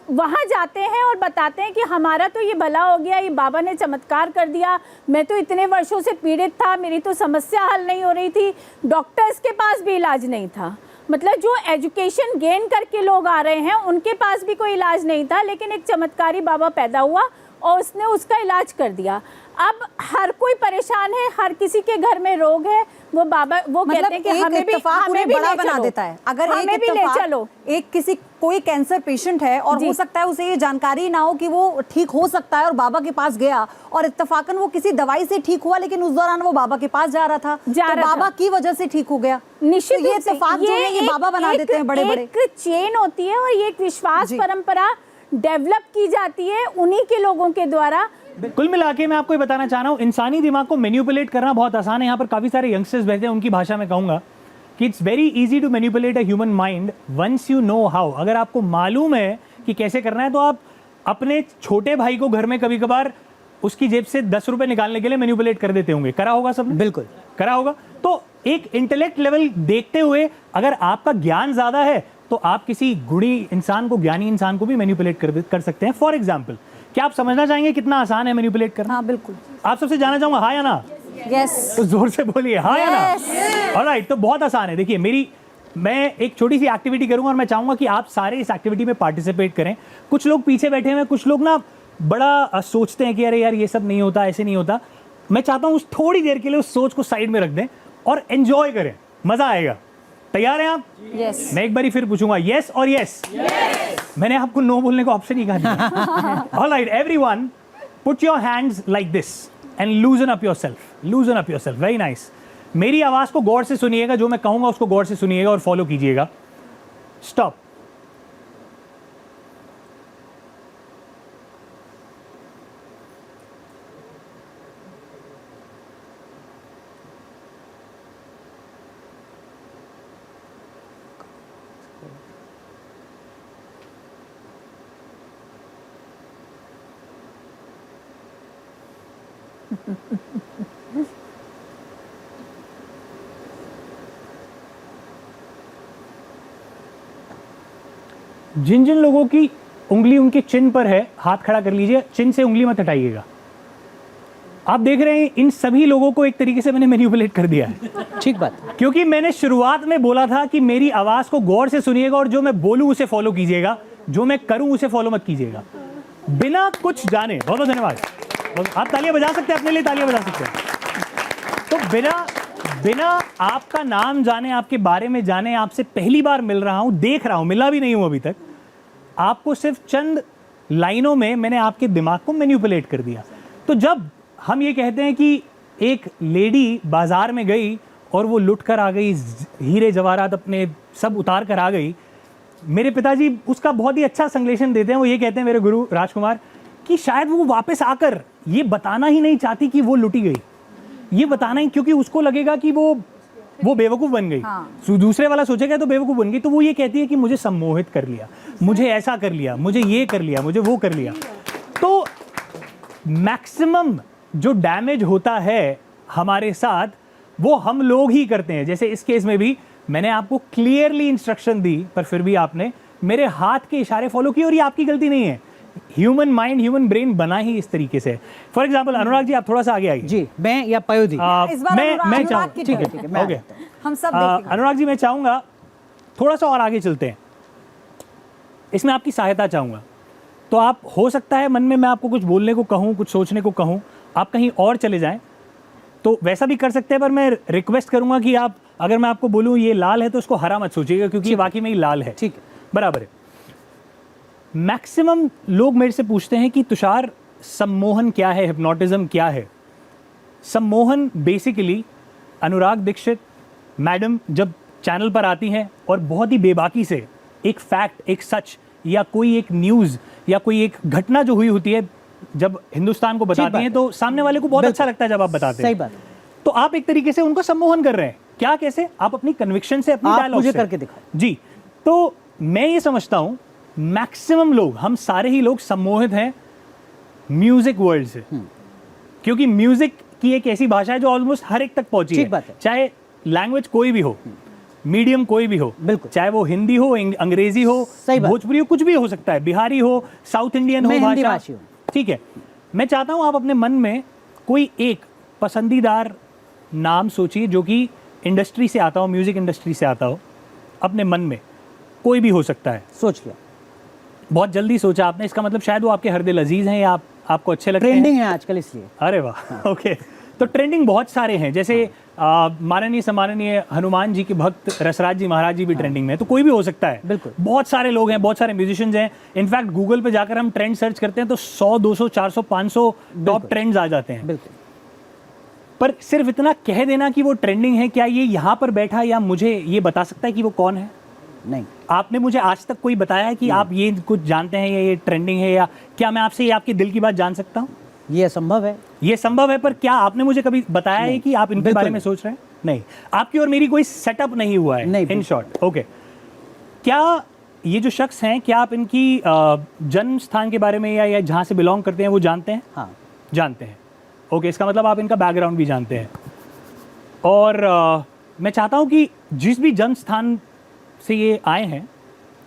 वहाँ जाते हैं और बताते हैं कि हमारा तो ये भला हो गया, ये बाबा ने चमत्कार कर दिया, मैं तो इतने वर्षों से पीड़ित था, मेरी तो समस्या हल नहीं हो रही थी, डॉक्टर्स के पास भी इलाज नहीं था। मतलब जो एजुकेशन गेन करके लोग आ रहे हैं उनके पास भी कोई इलाज नहीं था, लेकिन एक चमत्कारी बाबा पैदा हुआ और उसने उसका इलाज कर दिया। अब हर कोई परेशान है, हर किसी के घर में रोग है, वो बाबा वो मतलब कहते हैं कि हमें भी बड़ा बना देता है। अगर हमें भी ले चलो। एक किसी कोई कैंसर पेशेंट है और हो सकता है उसे ये जानकारी ना हो कि वो ठीक हो सकता है, और बाबा के पास गया और इत्तेफाकन वो किसी दवाई से ठीक हुआ, लेकिन उस दौरान वो बाबा के पास जा रहा था, तो बाबा की वजह से ठीक हो गया। निश्चित ये इत्तेफाक जो है ये बाबा बना देते हैं बड़े बड़े। एक चेन होती है और ये एक विश्वास परंपरा डेवलप की जाती है उन्हीं के लोगों के द्वारा कुल मिला के मैं आपको ये बताना चाह रहा हूँ, इंसानी दिमाग को मैनिपुलेट करना बहुत आसान है। यहाँ पर काफ़ी सारे यंगस्टर्स बैठे हैं, उनकी भाषा में कहूँगा कि it's very easy to manipulate a human mind once you know how. अगर आपको मालूम है कि कैसे करना है, तो आप अपने छोटे भाई को घर में कभी कभार उसकी जेब से 10 रुपए निकालने के लिए मैनिपुलेट कर देते होंगे। करा होगा सबने? बिल्कुल करा होगा। तो एक इंटेलेक्ट लेवल देखते हुए अगर आपका ज्ञान ज्यादा है तो आप किसी गुणी इंसान को, ज्ञानी इंसान को भी मैनिपुलेट कर सकते हैं। फॉर एग्जाम्पल, क्या आप समझना चाहेंगे कितना आसान है मैनिपुलेट करना? हाँ बिल्कुल। आप सबसे जानना चाहूंगा, हाँ या ना? यस। तो जोर से बोलिए हाँ या ना। ऑलराइट, तो बहुत आसान है। देखिए, मैं एक छोटी सी एक्टिविटी करूंगा और मैं चाहूंगा कि आप सारे इस एक्टिविटी में पार्टिसिपेट करें। कुछ लोग पीछे बैठे हैं, कुछ लोग ना बड़ा सोचते हैं कि अरे यार ये सब नहीं होता, ऐसे नहीं होता। मैं चाहता हूं उस थोड़ी देर के लिए उस सोच को साइड में रख दें और एंजॉय करें, मजा आएगा। तैयार हैं आप? यस। मैं एक बारी फिर पूछूंगा, यस और यस। मैंने आपको नो बोलने का ऑप्शन ही कहा। Alright everyone, put your hands like this and लूजन up yourself. लूजन up yourself, very nice. मेरी आवाज को गौर से सुनिएगा, जो मैं कहूंगा उसको गौर से सुनिएगा और फॉलो कीजिएगा। स्टॉप। जिन जिन लोगों की उंगली उनके चिन पर है, हाथ खड़ा कर लीजिए, चिन से उंगली मत हटाइएगा। आप देख रहे हैं इन सभी लोगों को एक तरीके से मैंने मैनिपुलेट कर दिया है। ठीक बात, क्योंकि मैंने शुरुआत में बोला था कि मेरी आवाज को गौर से सुनिएगा और जो मैं बोलूं उसे फॉलो कीजिएगा, जो मैं करूं उसे फॉलो मत कीजिएगा, बिना कुछ जाने। बहुत बहुत धन्यवाद। आप तालियां बजा सकते हैं, अपने लिए तालियां बजा सकते हैं। तो बिना आपका नाम जाने, आपके बारे में जाने, आपसे पहली बार मिल रहा हूं, देख रहा हूं, मिला भी नहीं हूं अभी तक, आपको सिर्फ चंद लाइनों में मैंने आपके दिमाग को मैनिपुलेट कर दिया। तो जब हम ये कहते हैं कि एक लेडी बाजार में गई और वो लुट कर आ गई, हीरे जवाहरात अपने सब उतार कर आ गई, मेरे पिताजी उसका बहुत ही अच्छा संश्लेषण देते हैं। वो ये कहते हैं, मेरे गुरु राजकुमार, कि शायद वो वापस आकर ये बताना ही नहीं चाहती कि वो लुटी गई, ये बताना ही, क्योंकि उसको लगेगा कि वो बेवकूफ़ बन गई। हाँ। दूसरे वाला सोचेगा तो बेवकूफ़ बन गई, तो वो ये कहती है कि मुझे सम्मोहित कर लिया, मुझे ऐसा कर लिया, मुझे ये कर लिया, मुझे वो कर लिया। तो मैक्सिमम जो डैमेज होता है हमारे साथ, वो हम लोग ही करते हैं। जैसे इस केस में भी मैंने आपको क्लियरली इंस्ट्रक्शन दी, पर फिर भी आपने मेरे हाथ के इशारे फॉलो किए, और ये आपकी गलती नहीं है। ह्यूमन माइंड, ह्यूमन ब्रेन बना ही इस तरीके से। फॉर एग्जाम्पल, अनुराग जी, आप थोड़ा सा आगे आइए। जी, मैं या पयोधी? मैं चाहूँ, ठीक है, ओके, हम सब अनुराग जी, मैं चाहूंगा थोड़ा सा और आगे चलते हैं, इसमें आपकी सहायता चाहूंगा। तो आप, हो सकता है मन में मैं आपको कुछ बोलने को कहूँ, कुछ सोचने को कहूँ, आप कहीं और चले जाएं, तो वैसा भी कर सकते हैं। पर मैं रिक्वेस्ट करूंगा कि आप, अगर मैं आपको बोलूँ ये लाल है, तो उसको हरा मत सोचिएगा, क्योंकि ये वाकई में ही लाल है। ठीक है, बराबर है। मैक्सिमम लोग मेरे से पूछते हैं कि तुषार, सम्मोहन क्या है, हिप्नोटिज्म क्या है? सम्मोहन बेसिकली, अनुराग दीक्षित मैडम जब चैनल पर आती हैं और बहुत ही बेबाकी से एक फैक्ट, एक सच, या कोई एक न्यूज़, या कोई एक घटना जो हुई होती है, जब हिंदुस्तान को बताती हैं, तो सामने वाले को बहुत अच्छा लगता है जब आप बताते हैं। सही बात है। तो आप एक तरीके से उनको सम्मोहन कर रहे हैं। क्या, कैसे? आप अपनी कन्विक्शन से, अपनी डायलॉग से करके दिखाओ। जी। तो मैं ये समझता हूं मैक्सिमम लोग, हम सारे ही लोग सम्मोहित हैं म्यूजिक वर्ल्ड से, क्योंकि म्यूजिक की एक ऐसी भाषा है जो ऑलमोस्ट हर एक तक पहुंची है। बात है। चाहे लैंग्वेज कोई भी हो, मीडियम कोई भी हो, बिल्कुल, चाहे वो हिंदी हो, अंग्रेजी हो, भोजपुरी हो, कुछ भी हो सकता है, बिहारी हो, साउथ इंडियन हो, भाषा, ठीक है। मैं चाहता हूं आप अपने मन में कोई एक पसंदीदार नाम सोचिए जो कि इंडस्ट्री से आता हो, म्यूजिक इंडस्ट्री से आता हो। अपने मन में कोई भी हो सकता है। सोच लिया? बहुत जल्दी सोचा आपने, इसका मतलब शायद वो आपके हर दिल अजीज हैं, या आपको अच्छे लगते हैं। ट्रेंडिंग है आजकल, इसलिए। अरे वाह, ओके। तो ट्रेंडिंग बहुत सारे हैं, जैसे माननीय सम्माननीय हनुमान जी के भक्त रसराज जी महाराज जी भी ट्रेंडिंग में है, तो कोई भी हो सकता है। बिल्कुल, बहुत सारे लोग हैं, बहुत सारे म्यूजिशियंस हैं। इनफैक्ट गूगल पे जाकर हम ट्रेंड सर्च करते हैं तो 100, 200, 400, 500 टॉप ट्रेंड्स आ जाते हैं। बिल्कुल। पर सिर्फ इतना कह देना कि वो ट्रेंडिंग है, क्या ये यहाँ पर बैठा या मुझे ये बता सकता है कि वो कौन है? नहीं। आपने मुझे आज तक कोई बताया है कि आप ये कुछ जानते हैं या ये ट्रेंडिंग है, या क्या मैं आपसे ये आपके दिल की बात जान सकता हूँ? ये असंभव है। ये संभव है, पर क्या आपने मुझे कभी बताया है कि आप इनके बिल्कुल बारे में सोच रहे हैं? नहीं, आपकी और मेरी कोई सेटअप नहीं हुआ है। नहीं, इन शॉर्ट, ओके। क्या ये जो शख्स हैं, क्या आप इनकी जन्म स्थान के बारे में या जहाँ से बिलोंग करते हैं वो जानते हैं? हाँ, जानते हैं। ओके, इसका मतलब आप इनका बैकग्राउंड भी जानते हैं। और मैं चाहता हूँ कि जिस भी जन्म स्थान से ये आए हैं,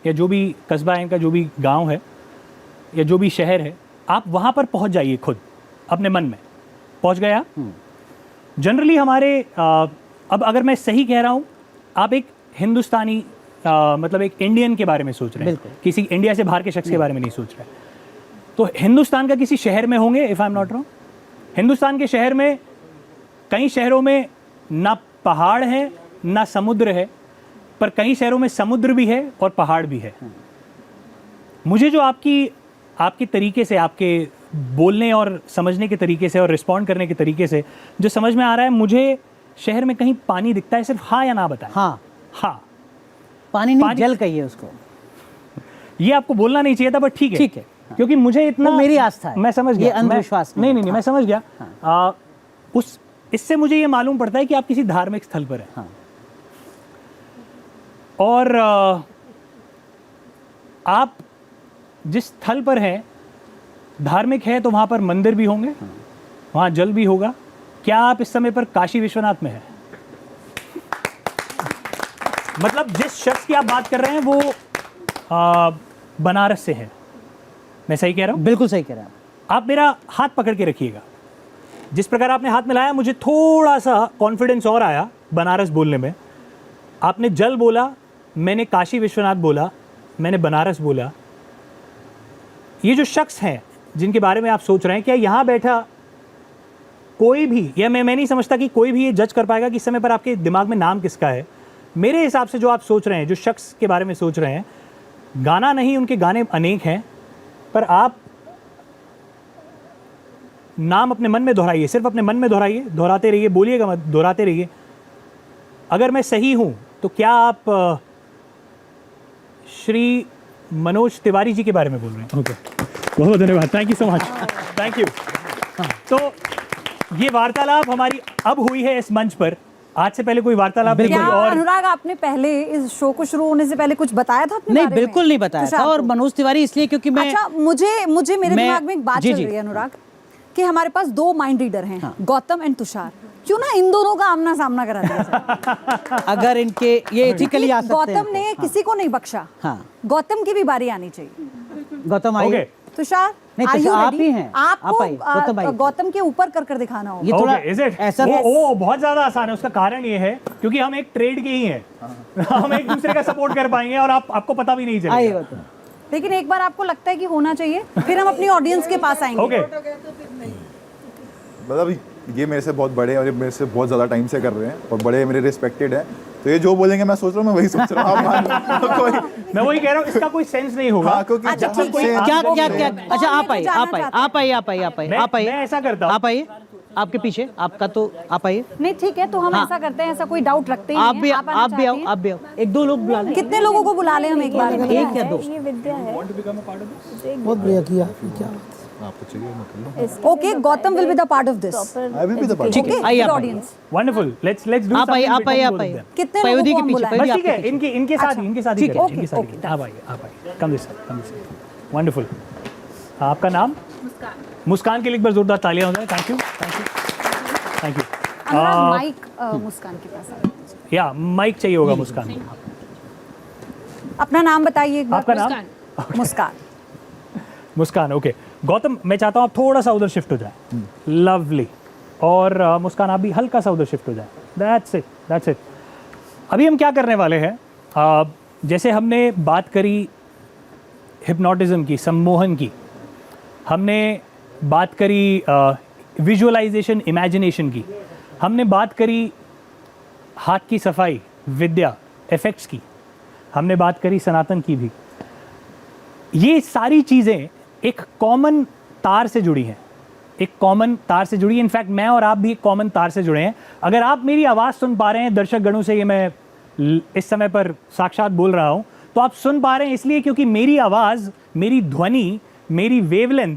या जो भी कस्बा है इनका, जो भी गांव है या जो भी शहर है, आप वहाँ पर पहुँच जाइए खुद अपने मन में। पहुँच गए आप? जनरली हमारे अब अगर मैं सही कह रहा हूँ, आप एक हिंदुस्तानी मतलब एक इंडियन के बारे में सोच रहे हैं, किसी इंडिया से बाहर के शख्स के बारे में नहीं सोच रहे। तो हिंदुस्तान का किसी शहर में होंगे, if I am not wrong. Hindustan के शहर में, कई शहरों में ना पहाड़ है ना समुद्र है, पर कई शहरों में समुद्र भी है और पहाड़ भी है। मुझे जो आपकी तरीके से, आपके बोलने और समझने के तरीके से और रिस्पॉन्ड करने के तरीके से जो समझ में आ रहा है, मुझे शहर में कहीं पानी दिखता है। सिर्फ हाँ या ना बताएं। हाँ, हाँ, पानी नहीं, जल कहिए उसको। ये आपको बोलना नहीं चाहिए था, बट ठीक है, ठीक है। क्योंकि मुझे इतना, वो मेरी आस्था है, मैं समझ गया, ये अंधविश्वास नहीं, मैं समझ गया। इससे मुझे ये मालूम पड़ता है कि आप किसी धार्मिक स्थल पर हैं। हाँ। और आप जिस स्थल पर हैं, धार्मिक है, तो वहां पर मंदिर भी होंगे, वहां जल भी होगा। क्या आप इस समय पर काशी विश्वनाथ में हैं? मतलब जिस शख्स की आप बात कर रहे हैं वो बनारस से है। मैं सही कह रहा हूं? बिल्कुल सही कह रहे हैं आप मेरा हाथ पकड़ के रखिएगा। जिस प्रकार आपने हाथ मिलाया, मुझे थोड़ा सा कॉन्फिडेंस और आया बनारस बोलने में। आपने जल बोला, मैंने काशी विश्वनाथ बोला, मैंने बनारस बोला। ये जो शख्स हैं जिनके बारे में आप सोच रहे हैं, क्या यहाँ बैठा कोई भी, या मैं नहीं समझता कि कोई भी ये जज कर पाएगा कि इस समय पर आपके दिमाग में नाम किसका है। मेरे हिसाब से जो आप सोच रहे हैं, जो शख्स के बारे में सोच रहे हैं, गाना नहीं, उनके गाने अनेक हैं, पर आप नाम अपने मन में दोहराइए, सिर्फ अपने मन में दोहराइए, दोहराते रहिए, बोलिएगा मत, दोहराते रहिए। अगर मैं सही हूं तो क्या आप श्री मनोज तिवारी जी के बारे में बोल रहे हैं? ओके, बहुत बहुत धन्यवाद, thank you so much, thank you. तो ये वार्तालाप हमारी अब हुई है इस मंच पर। आज से पहले कोई वार्तालाप नहीं क्या हुई। और अनुराग, आपने पहले इस शो को शुरू होने से पहले कुछ बताया था अपने नहीं, बारे में? बिल्कुल नहीं बताया था। और मनोज तिवारी इसलिए क्योंकि मैं, अच्छा, मुझे मेरे दिमाग में एक बात चल रही है अनुराग, कि हमारे पास दो माइंड रीडर हैं, गौतम एंड तुषार। क्यों ना इन दोनों का आमना सामना करा दिया जाए? अगर इनके ये एथिकली आ सकते हैं। गौतम ने किसी को नहीं बख्शा। हाँ, गौतम की भी बारी आनी चाहिए। गौतम आइए। तुषार, नहीं, are you तुषार आप ready? ही हैं। आपको आप आइए, गौतम आइए। गौतम के ऊपर कर दिखाना होगा। ये थोड़ा is it? ऐसा वो बहुत ज्यादा आसान है। उसका कारण ये है क्योंकि हम एक ट्रेड के ही हैं। हम एक दूसरे का सपोर्ट कर पाएंगे और आपको पता भी नहीं चलेगा। आइए गौतम। लेकिन एक बार आपको लगता है कि होना चाहिए, फिर हम अपनी ऑडियंस के पास आएंगे। ओके, मतलब ये मेरे से बहुत बड़े हैं और ये मेरे से बहुत ज़्यादा टाइम से कर रहे हैं और बड़े मेरे रिस्पेक्टेड हैं, तो ये जो बोलेंगे मैं सोच रहा हूँ, मैं वही सोच रहा हूँ। आप मान लो, कोई मैं वही कह रहा हूँ, इसका कोई सेंस नहीं होगा। हाँ, क्योंकि अच्छा, जहाँ ठीक से- है। क्या अच्छा आप आइए, जाना आप आइए, चाहते हैं। आप आइए, आप आइए, आप आइए, आप आइए, मैं ऐसा करता हूँ। आप आइए, आपके पीछे आपका, तो आप आइए। नहीं, ठीक है, तो हम हाँ। ऐसा करते हैं, ऐसा कोई डाउट रखते ही आप नहीं भी है। आप भी आना आओ, चाहती हैं? आप भी आओ। एक दो लोग बुला लें। कितने लोगों को बुला लें हम एक बार में? एक या दो? ये विद्या है। बहुत बढ़िया किया, क्या आपको चाहिए मैं कर लूँ। Okay, Gautam will be the part of this. I will be the part. ठीक है, ओके, आइए आप आइए। ऑडियंस। वंडरफुल, लेट्स डू आप आइए, something आप आइए, between आप both of आइए। them। कितने पयोधी लोगों के को पीछे, हम पयोधी बस ठीक है, आपके पीछे। इनके साथ ही ठीक करें, है, इनके साथ ही ओके, करें। आप आइए, कम दिस, वंडरफुल। आपका नाम? मुस्कान के लिए एक बार जोरदार तालियां हो जाए। Thank you, thank you, thank you. Anurag, mike Muskan के पास आइए। या माइक चाहिए होगा मुस्कान को। अपना नाम बताइए एक बार। आपका नाम? मुस्कान। मुस्कान, ओके। गौतम, मैं चाहता हूँ आप थोड़ा सा उधर शिफ्ट हो जाए। लवली। और मुस्कान, आप भी हल्का सा उधर शिफ्ट हो जाए। That's it, that's it. अभी हम क्या करने वाले हैं, जैसे हमने बात करी हिप्नोटिज्म की, सम्मोहन की, हमने बात करी विजुअलाइजेशन, इमेजिनेशन की, हमने बात करी हाथ की सफाई, विद्या, इफेक्ट्स की, हमने बात करी सनातन की भी। ये सारी चीज़ें एक कॉमन तार से जुड़ी हैं, एक कॉमन तार से जुड़ी है। इनफैक्ट मैं और आप भी एक कॉमन तार से जुड़े हैं। अगर आप मेरी आवाज़ सुन पा रहे हैं, दर्शक गणों से ये मैं इस समय पर साक्षात बोल रहा हूँ, तो आप सुन पा रहे हैं इसलिए क्योंकि मेरी आवाज़, मेरी ध्वनि, मेरी वेवलेंथ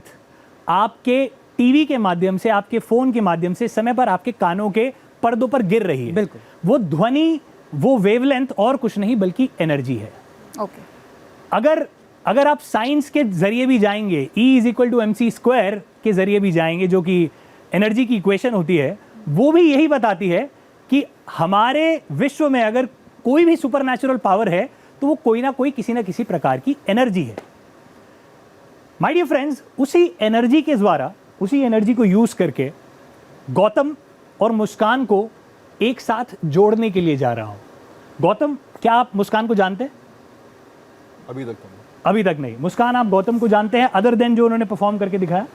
आपके टीवी के माध्यम से, आपके फोन के माध्यम से समय पर आपके कानों के पर्दों पर गिर रही है। बिल्कुल। वो ध्वनि, वो वेवलेंथ और कुछ नहीं बल्कि एनर्जी है। ओके। अगर आप साइंस के जरिए भी जाएंगे, E=mc² के जरिए भी जाएंगे, जो कि एनर्जी की इक्वेशन होती है, वो भी यही बताती है कि हमारे विश्व में अगर कोई भी सुपरनैचुरल पावर है तो वो कोई ना कोई किसी ना किसी प्रकार की एनर्जी है। माय डियर फ्रेंड्स, उसी एनर्जी के द्वारा, उसी एनर्जी को यूज करके गौतम और मुस्कान को एक साथ जोड़ने के लिए जा रहा हूं। गौतम, क्या आप मुस्कान को जानते हैं? अभी तक तो नहीं। अभी तक नहीं। मुस्कान, आप गौतम को जानते हैं अदर देन जो उन्होंने परफॉर्म करके दिखाया?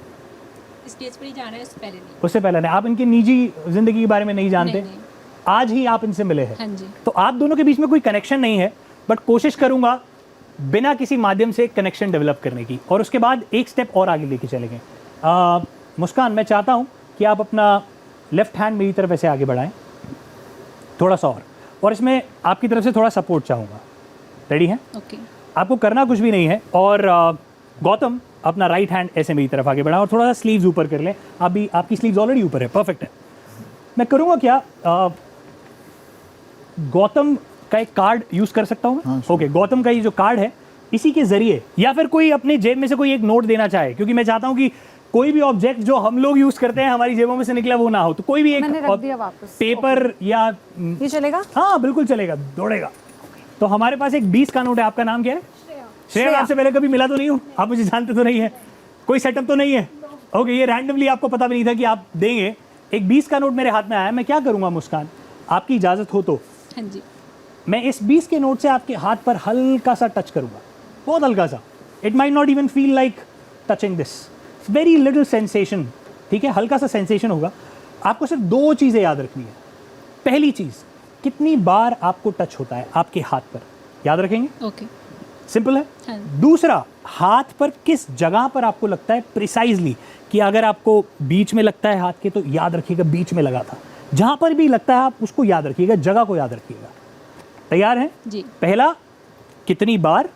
स्टेज पर ही जाना है, उससे पहले नहीं। उससे पहले नहीं। आप इनकी निजी जिंदगी के बारे में नहीं जानते? नहीं। आज ही आप इनसे मिले हैं। हाँ जी। तो आप दोनों के बीच में कोई कनेक्शन नहीं है, बट कोशिश करूंगा बिना किसी माध्यम से कनेक्शन डेवलप करने की, और उसके बाद एक स्टेप और आगे लेके चलेंगे। मुस्कान, मैं चाहता हूं कि आप अपना लेफ्ट हैंड मेरी तरफ ऐसे आगे बढ़ाएं, थोड़ा सा और इसमें आपकी तरफ से थोड़ा सपोर्ट चाहूंगा। रेडी हैं? ओके। आपको करना कुछ भी नहीं है। और गौतम, अपना राइट हैंड ऐसे मेरी तरफ आगे बढ़ाएं और थोड़ा सा स्लीव्स ऊपर कर लें। आपकी स्लीव्स ऑलरेडी ऊपर है, परफेक्ट है। मैं करूंगा क्या, गौतम का एक कार्ड यूज कर सकता हूं मैं? ओके, गौतम का ये जो कार्ड है, इसी के जरिए, या फिर कोई अपने जेब में से कोई एक नोट देना चाहे, क्योंकि मैं चाहता हूं कि कोई भी ऑब्जेक्ट जो हम लोग यूज करते हैं हमारी जेबों में से निकला वो ना हो, तो कोई भी एक मैंने रख दिया वापस। पेपर या ये चलेगा? हाँ बिल्कुल चलेगा, दौड़ेगा। तो हमारे पास एक 20 का नोट है। आपका नाम क्या है? श्रेया। आपसे पहले कभी मिला तो नहीं हूँ, आप मुझे जानते तो नहीं है, कोई सेटअप तो नहीं है? ओके, ये रैंडमली आपको पता भी नहीं था कि आप देंगे। एक 20 का नोट मेरे हाथ में आया। मैं क्या करूंगा मुस्कान, आपकी इजाजत हो तो हाँ जी। मैं इस 20 के नोट से आपके हाथ पर हल्का सा टच करूंगा, बहुत हल्का सा। It might not even feel like touching this, very little sensation, ठीक है, हल्का सा सेंसेशन होगा। आपको सिर्फ 2 चीज़ें याद रखनी है। पहली चीज़, कितनी बार आपको टच होता है आपके हाथ पर, याद रखेंगे? ओके। सिंपल है। हाँ। दूसरा, हाथ पर किस जगह पर आपको लगता है प्रिसाइजली, कि अगर आपको बीच में लगता है हाथ के तो याद रखिएगा बीच में लगा था। जहां पर भी लगता है आप उसको याद रखिएगा, जगह को याद रखिएगा। तैयार हैं? जी। पहला, कितनी बार,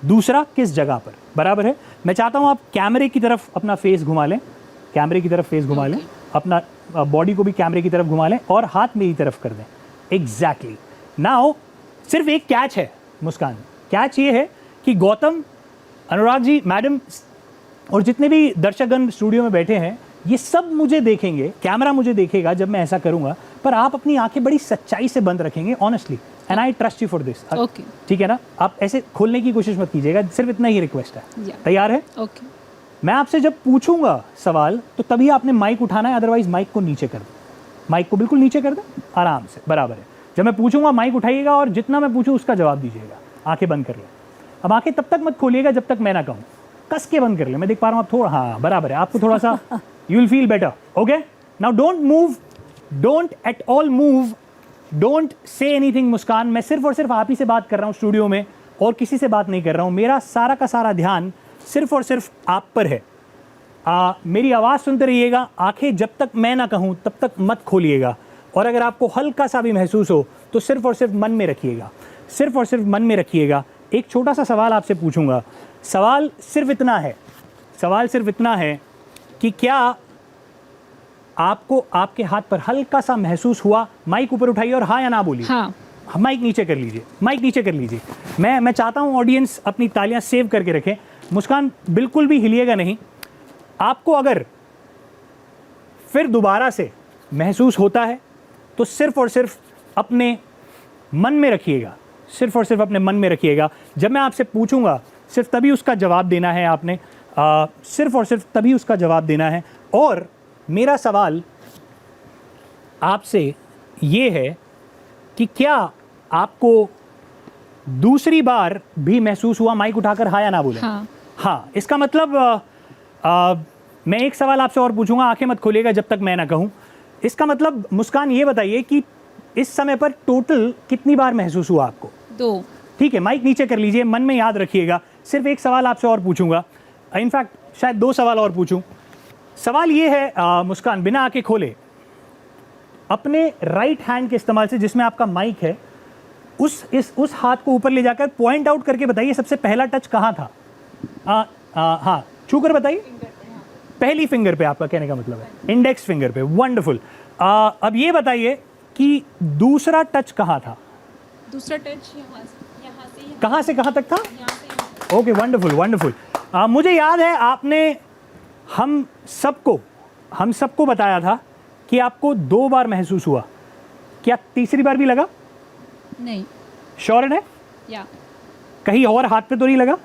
दूसरा, किस जगह पर। बराबर है। मैं चाहता हूं आप कैमरे की तरफ अपना फेस घुमा लें, कैमरे की तरफ फेस घुमा लें, अपना बॉडी को भी कैमरे की तरफ घुमा लें और हाथ मेरी तरफ कर दें। एग्जैक्टली। नाउ सिर्फ एक कैच है मुस्कान, कैच ये है कि गौतम, अनुराग जी, मैडम और जितने भी दर्शकगण स्टूडियो में बैठे हैं, ये सब मुझे देखेंगे, कैमरा मुझे देखेगा जब मैं ऐसा करूंगा, पर आप अपनी आंखें बड़ी सच्चाई से बंद रखेंगे, honestly, and I trust you for this. Okay. ठीक है ना? आप ऐसे खोलने की कोशिश मत कीजिएगा, सिर्फ इतना ही रिक्वेस्ट है। तैयार है? ओके। मैं आपसे जब पूछूंगा सवाल तो तभी आपने माइक उठाना है, अदरवाइज माइक को नीचे कर दो, माइक को बिल्कुल नीचे कर दो, आराम से। बराबर है। जब मैं पूछूंगा माइक उठाइएगा और जितना मैं पूछूं उसका जवाब दीजिएगा। आंखें बंद कर ले। अब आंखें तब तक मत खोलिएगा जब तक मैं ना कहूं, कस के बंद कर ले। मैं देख पा रहा हूं आप थोड़ा, हाँ बराबर है, आपको थोड़ा सा you will feel better. Okay, now don't move, don't at all move, don't say anything Muskan. मैं सिर्फ और सिर्फ आप ही से बात कर रहा हूं स्टूडियो में, और किसी से बात नहीं कर रहा हूं। मेरा सारा का सारा ध्यान सिर्फ और सिर्फ आप पर है। मेरी आवाज़ सुनते रहिएगा। आंखें जब तक मैं ना कहूं तब तक मत खोलिएगा, और अगर आपको हल्का सा भी महसूस हो तो सिर्फ और सिर्फ मन में रखिएगा, सिर्फ और सिर्फ मन में रखिएगा। एक छोटा सा सवाल आपसे पूछूंगा। सवाल सिर्फ इतना है, सवाल सिर्फ इतना है कि क्या आपको आपके हाथ पर हल्का सा महसूस हुआ? माइक ऊपर उठाइए और हाँ या ना बोलिए। हाँ। माइक नीचे कर लीजिए, माइक नीचे कर लीजिए। मैं चाहता हूं ऑडियंस अपनी तालियां सेव करके रखें। मुस्कान, बिल्कुल भी हिलिएगा नहीं। आपको अगर फिर दोबारा से महसूस होता है तो सिर्फ और सिर्फ अपने मन में रखिएगा, सिर्फ और सिर्फ अपने मन में रखिएगा। जब मैं आपसे पूछूंगा सिर्फ तभी उसका जवाब देना है आपने, सिर्फ और सिर्फ तभी उसका जवाब देना है। और मेरा सवाल आपसे ये है कि क्या आपको दूसरी बार भी महसूस हुआ? माइक उठाकर हाँ या ना बोले। हाँ। हाँ, इसका मतलब मैं एक सवाल आपसे और पूछूंगा, आंखें मत खोलिएगा जब तक मैं ना कहूं। इसका मतलब मुस्कान ये बताइए कि इस समय पर टोटल कितनी बार महसूस हुआ आपको? 2। ठीक है, माइक नीचे कर लीजिए, मन में याद रखिएगा। सिर्फ एक सवाल आपसे और पूछूंगा, इनफैक्ट शायद 2 सवाल और पूछूं। सवाल ये है मुस्कान, बिना आंखें खोले अपने राइट हैंड के इस्तेमाल से, जिसमें आपका माइक है, उस हाथ को ऊपर ले जाकर पॉइंट आउट करके बताइए सबसे पहला टच कहाँ था? हाँ, छू कर बताइए। पहली फिंगर पे, आपका कहने का मतलब है इंडेक्स फिंगर पे। वंडरफुल। अब ये बताइए कि दूसरा टच कहाँ था? दूसरा टच यहाँ से कहाँ से कहाँ तक था? यहाँ से। Okay, wonderful wonderful. मुझे याद है आपने हम सबको बताया था कि आपको 2 बार महसूस हुआ, क्या तीसरी बार भी लगा? नहीं। श्योर है? या कहीं और हाथ पे तो नहीं लगा?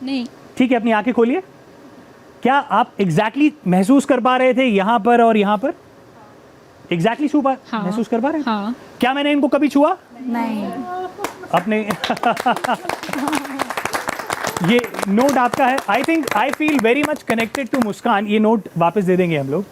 नहीं। ठीक है, अपनी आंखें खोलिए। क्या आप एग्जैक्टली महसूस कर पा रहे थे यहाँ पर और यहाँ पर? एग्जैक्टली हाँ। महसूस कर पा रहे हैं? हाँ। क्या मैंने इनको कभी छुआ? नहीं। अपने ये नोट आपका है। I feel very much connected to Muskan. ये नोट वापस दे देंगे हम लोग।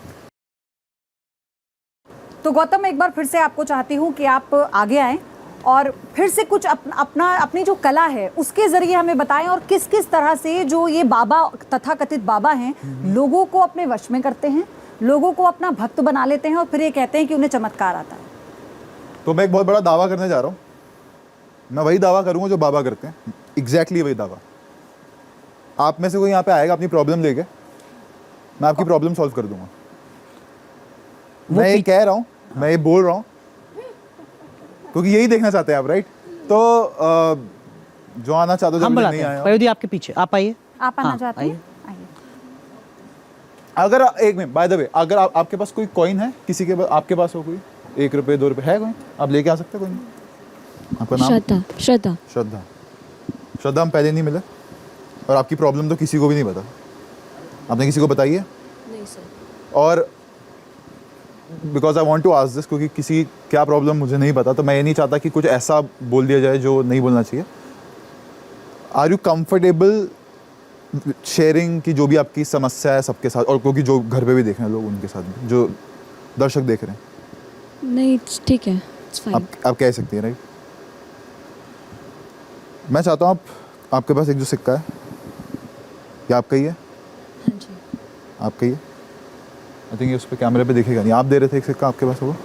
तो गौतम, एक बार फिर से आपको चाहती हूँ कि आप आगे आएं और फिर से कुछ अपनी जो कला है उसके जरिए हमें बताएं, और किस किस तरह से जो ये बाबा, तथाकथित बाबा हैं, लोगों को अपने वश में करते हैं, लोगों को अपना भक्त बना लेते हैं और फिर ये कहते हैं कि उन्हें चमत्कार आता है। तो मैं एक बहुत बड़ा दावा करने जा रहा हूँ। मैं वही दावा करूँगा जो बाबा करते हैं, एग्जैक्टली वही दावा। आप में से कोई यहाँ पे आएगा अपनी प्रॉब्लम लेके, मैं आपकी प्रॉब्लम सॉल्व कर दूंगा। मैं ये कह रहा हूँ, मैं ये बोल रहा हूँ क्योंकि यही देखना चाहते हैं आप, राइट? तो जो आना चाहते हो, हम जब बुलाते नहीं हैं। आया, पयोधी आपके पीछे, आप आइए। आप आना हाँ, चाहते हैं? आइए। आइए। अगर एक मिनट, बाय द वे, अगर आपके पास कोई कॉइन है, किसी के आपके पास हो कोई 1 रुपये 2 रुपये है कोई, आप लेके आ सकते हैं कोई? आपका नाम? श्रद्धा। श्रद्धा। श्रद्धा। श्रद्धा, हम पहले नहीं मिले और आपकी प्रॉब्लम तो किसी को भी नहीं पता। आपने किसी को बताई है? नहीं सर। और because I want to ask this, क्योंकि किसी क्या प्रॉब्लम मुझे नहीं पता, तो मैं ये नहीं चाहता कि कुछ ऐसा बोल दिया जाए जो नहीं बोलना चाहिए। आर यू कंफर्टेबल शेयरिंग की जो भी आपकी समस्या है सबके साथ, और क्योंकि जो घर पे भी देख रहे हैं लोग उनके साथ भी, जो दर्शक देख रहे हैं? नहीं, ठीक है, इट्स फाइन। आप कह सकती हैं, राइट? मैं चाहता हूँ आपके पास एक जो सिक्का है, ये आपका ही है? हाँ जी। आपका ही है? आई थिंक ये उस पर कैमरे पे दिखेगा नहीं। आप दे रहे थे एक सिक्का, आपके पास होगा?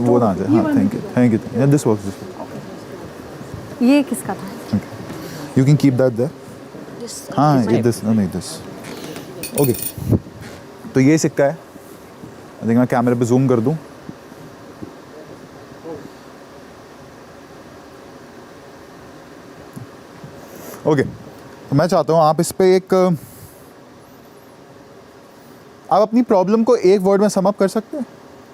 वो ना आ जाए। हाँ, थैंक यू। This works. ये किसका था? You can keep that there. हाँ, ये दिस, नहीं दिस। ओके, तो ये सिक्का है। आई थिंक मैं कैमरे पे जूम कर दूं। ओके, तो मैं चाहता हूँ आप इस पे एक, आप अपनी प्रॉब्लम को एक वर्ड में सम अप कर सकते हैं?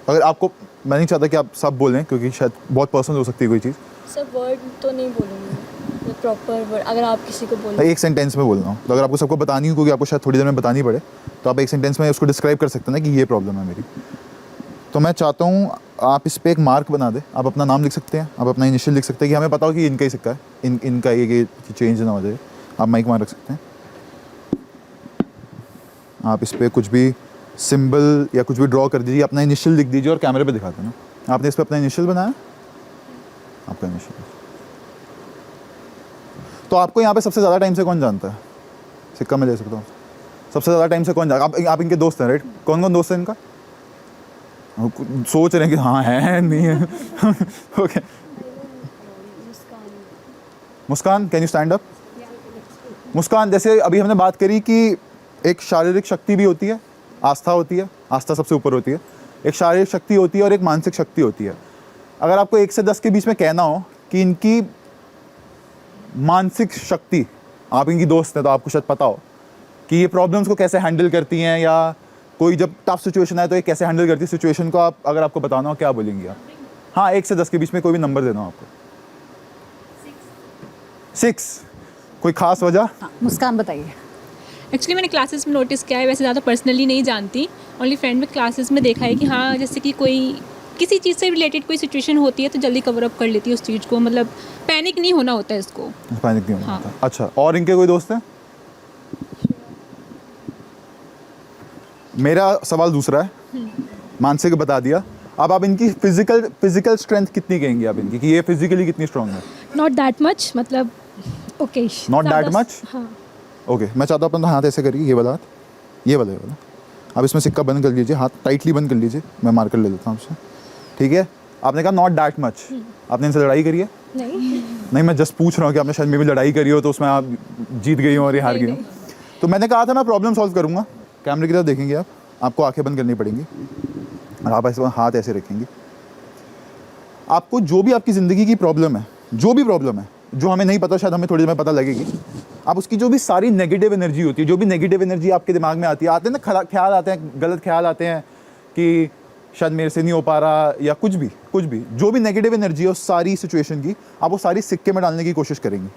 अगर आपको, मैं नहीं चाहता कि आप सब बोलें क्योंकि शायद बहुत पर्सनल हो सकती है कोई चीज़। सर वर्ड तो नहीं बोलूँगी, प्रॉपर वर्ड अगर आप किसी को बोलें। एक सेंटेंस में बोलना हो, तो अगर आपको सबको बतानी हो, क्योंकि आपको शायद थोड़ी देर में बतानी पड़े, तो आप एक सेंटेंस में उसको डिस्क्राइब कर सकते हैं ना कि ये प्रॉब्लम है मेरी। तो मैं चाहता हूँ आप इस पर एक मार्क बना दें। आप अपना नाम लिख सकते हैं, आप अपना इनिशियल लिख सकते हैं कि हमें पता हो कि इनका ही सिक्का है, इनका ये चेंज ना हो जाए। आप माइक मार रख सकते हैं। आप इस पर कुछ भी सिंबल या कुछ भी ड्रॉ कर दीजिए, अपना इनिशियल लिख दीजिए और कैमरे पे दिखा देना। आपने इस पर अपना इनिशियल बनाया, आपका इनिशियल। तो आपको यहाँ पे सबसे ज़्यादा टाइम से कौन जानता है? सिक्का मैं ले सकता हूँ। सबसे ज़्यादा टाइम से कौन जानता? आप इनके दोस्त हैं, राइट? कौन कौन दोस्त है इनका? सोच रहे हैं कि हाँ है नहीं है। Okay, Muskan, can you stand up? Muskan, जैसे अभी हमने बात करी कि एक शारीरिक शक्ति भी होती है, आस्था होती है, आस्था सबसे ऊपर होती है। एक शारीरिक शक्ति होती है और एक मानसिक शक्ति होती है। अगर आपको 1 से 10 के बीच में कहना हो कि इनकी मानसिक शक्ति, आप इनकी दोस्त हैं तो आपको शायद पता हो कि ये प्रॉब्लम्स को कैसे हैंडल करती हैं, या कोई जब टफ सिचुएशन आए तो ये कैसे हैंडल करती है सिचुएशन को, आप अगर आपको बताना हो क्या बोलेंगे आप? हाँ, 1 से 10 के बीच में कोई भी नंबर देना हो आपको। 6। कोई खास वजह? हाँ, मुस्कान बताइए। एक्चुअली मैंने क्लासेस में नोटिस किया है, वैसे ज़्यादा पर्सनली नहीं जानती, ओनली फ्रेंड में क्लासेस में देखा है कि हाँ, जैसे कि कोई किसी चीज़ से रिलेटेड कोई सिचुएशन होती है तो जल्दी कवर अप कर लेती है उस चीज़ को, मतलब पैनिक नहीं होना होता है इसको। पैनिक नहीं होना हाँ। होता। अच्छा, और इनके कोई दोस्त हैं? मेरा सवाल दूसरा है। मानसिक बता दिया, अब आप इनकी फिजिकल स्ट्रेंथ कितनी कहेंगी आप इनकी, कि ये फिजिकली कितनी स्ट्रांग है? नॉट दैट मच, मतलब ओके। Not that much? हाँ। ओके, मैं चाहता हूँ अपना हाथ ऐसे करिए, ये वाला हाथ, ये वाला। आप इसमें सिक्का बंद कर लीजिए, हाथ टाइटली बंद कर लीजिए, मैं मार्कर ले लेता हूँ आपसे। ठीक है, आपने कहा नॉट दैट मच। आपने इनसे लड़ाई करी है? नहीं, मैं जस्ट पूछ रहा हूँ कि आपने शायद मे भी लड़ाई करी हो तो उसमें आप जीत गई हो और ये हार गई हो। तो मैंने कहा था मैं प्रॉब्लम सॉल्व करूँगा। कैमरे की तरफ देखेंगे आप, आपको आंखें बंद करनी पड़ेंगी और आप ऐसे हाथ ऐसे रखेंगे। आपको जो भी आपकी ज़िंदगी की प्रॉब्लम है, जो भी प्रॉब्लम है, जो हमें नहीं पता, शायद हमें थोड़ी देर में पता लगेगी, आप उसकी जो भी सारी नेगेटिव एनर्जी होती है, जो भी नेगेटिव एनर्जी आपके दिमाग में आती है, आते हैं ना ख्याल आते हैं, गलत ख्याल आते हैं कि शायद मेरे से नहीं हो पा रहा या कुछ भी जो भी नेगेटिव एनर्जी है उस सारी सिचुएशन की, आप वो सारी सिक्के में डालने की कोशिश करेंगे,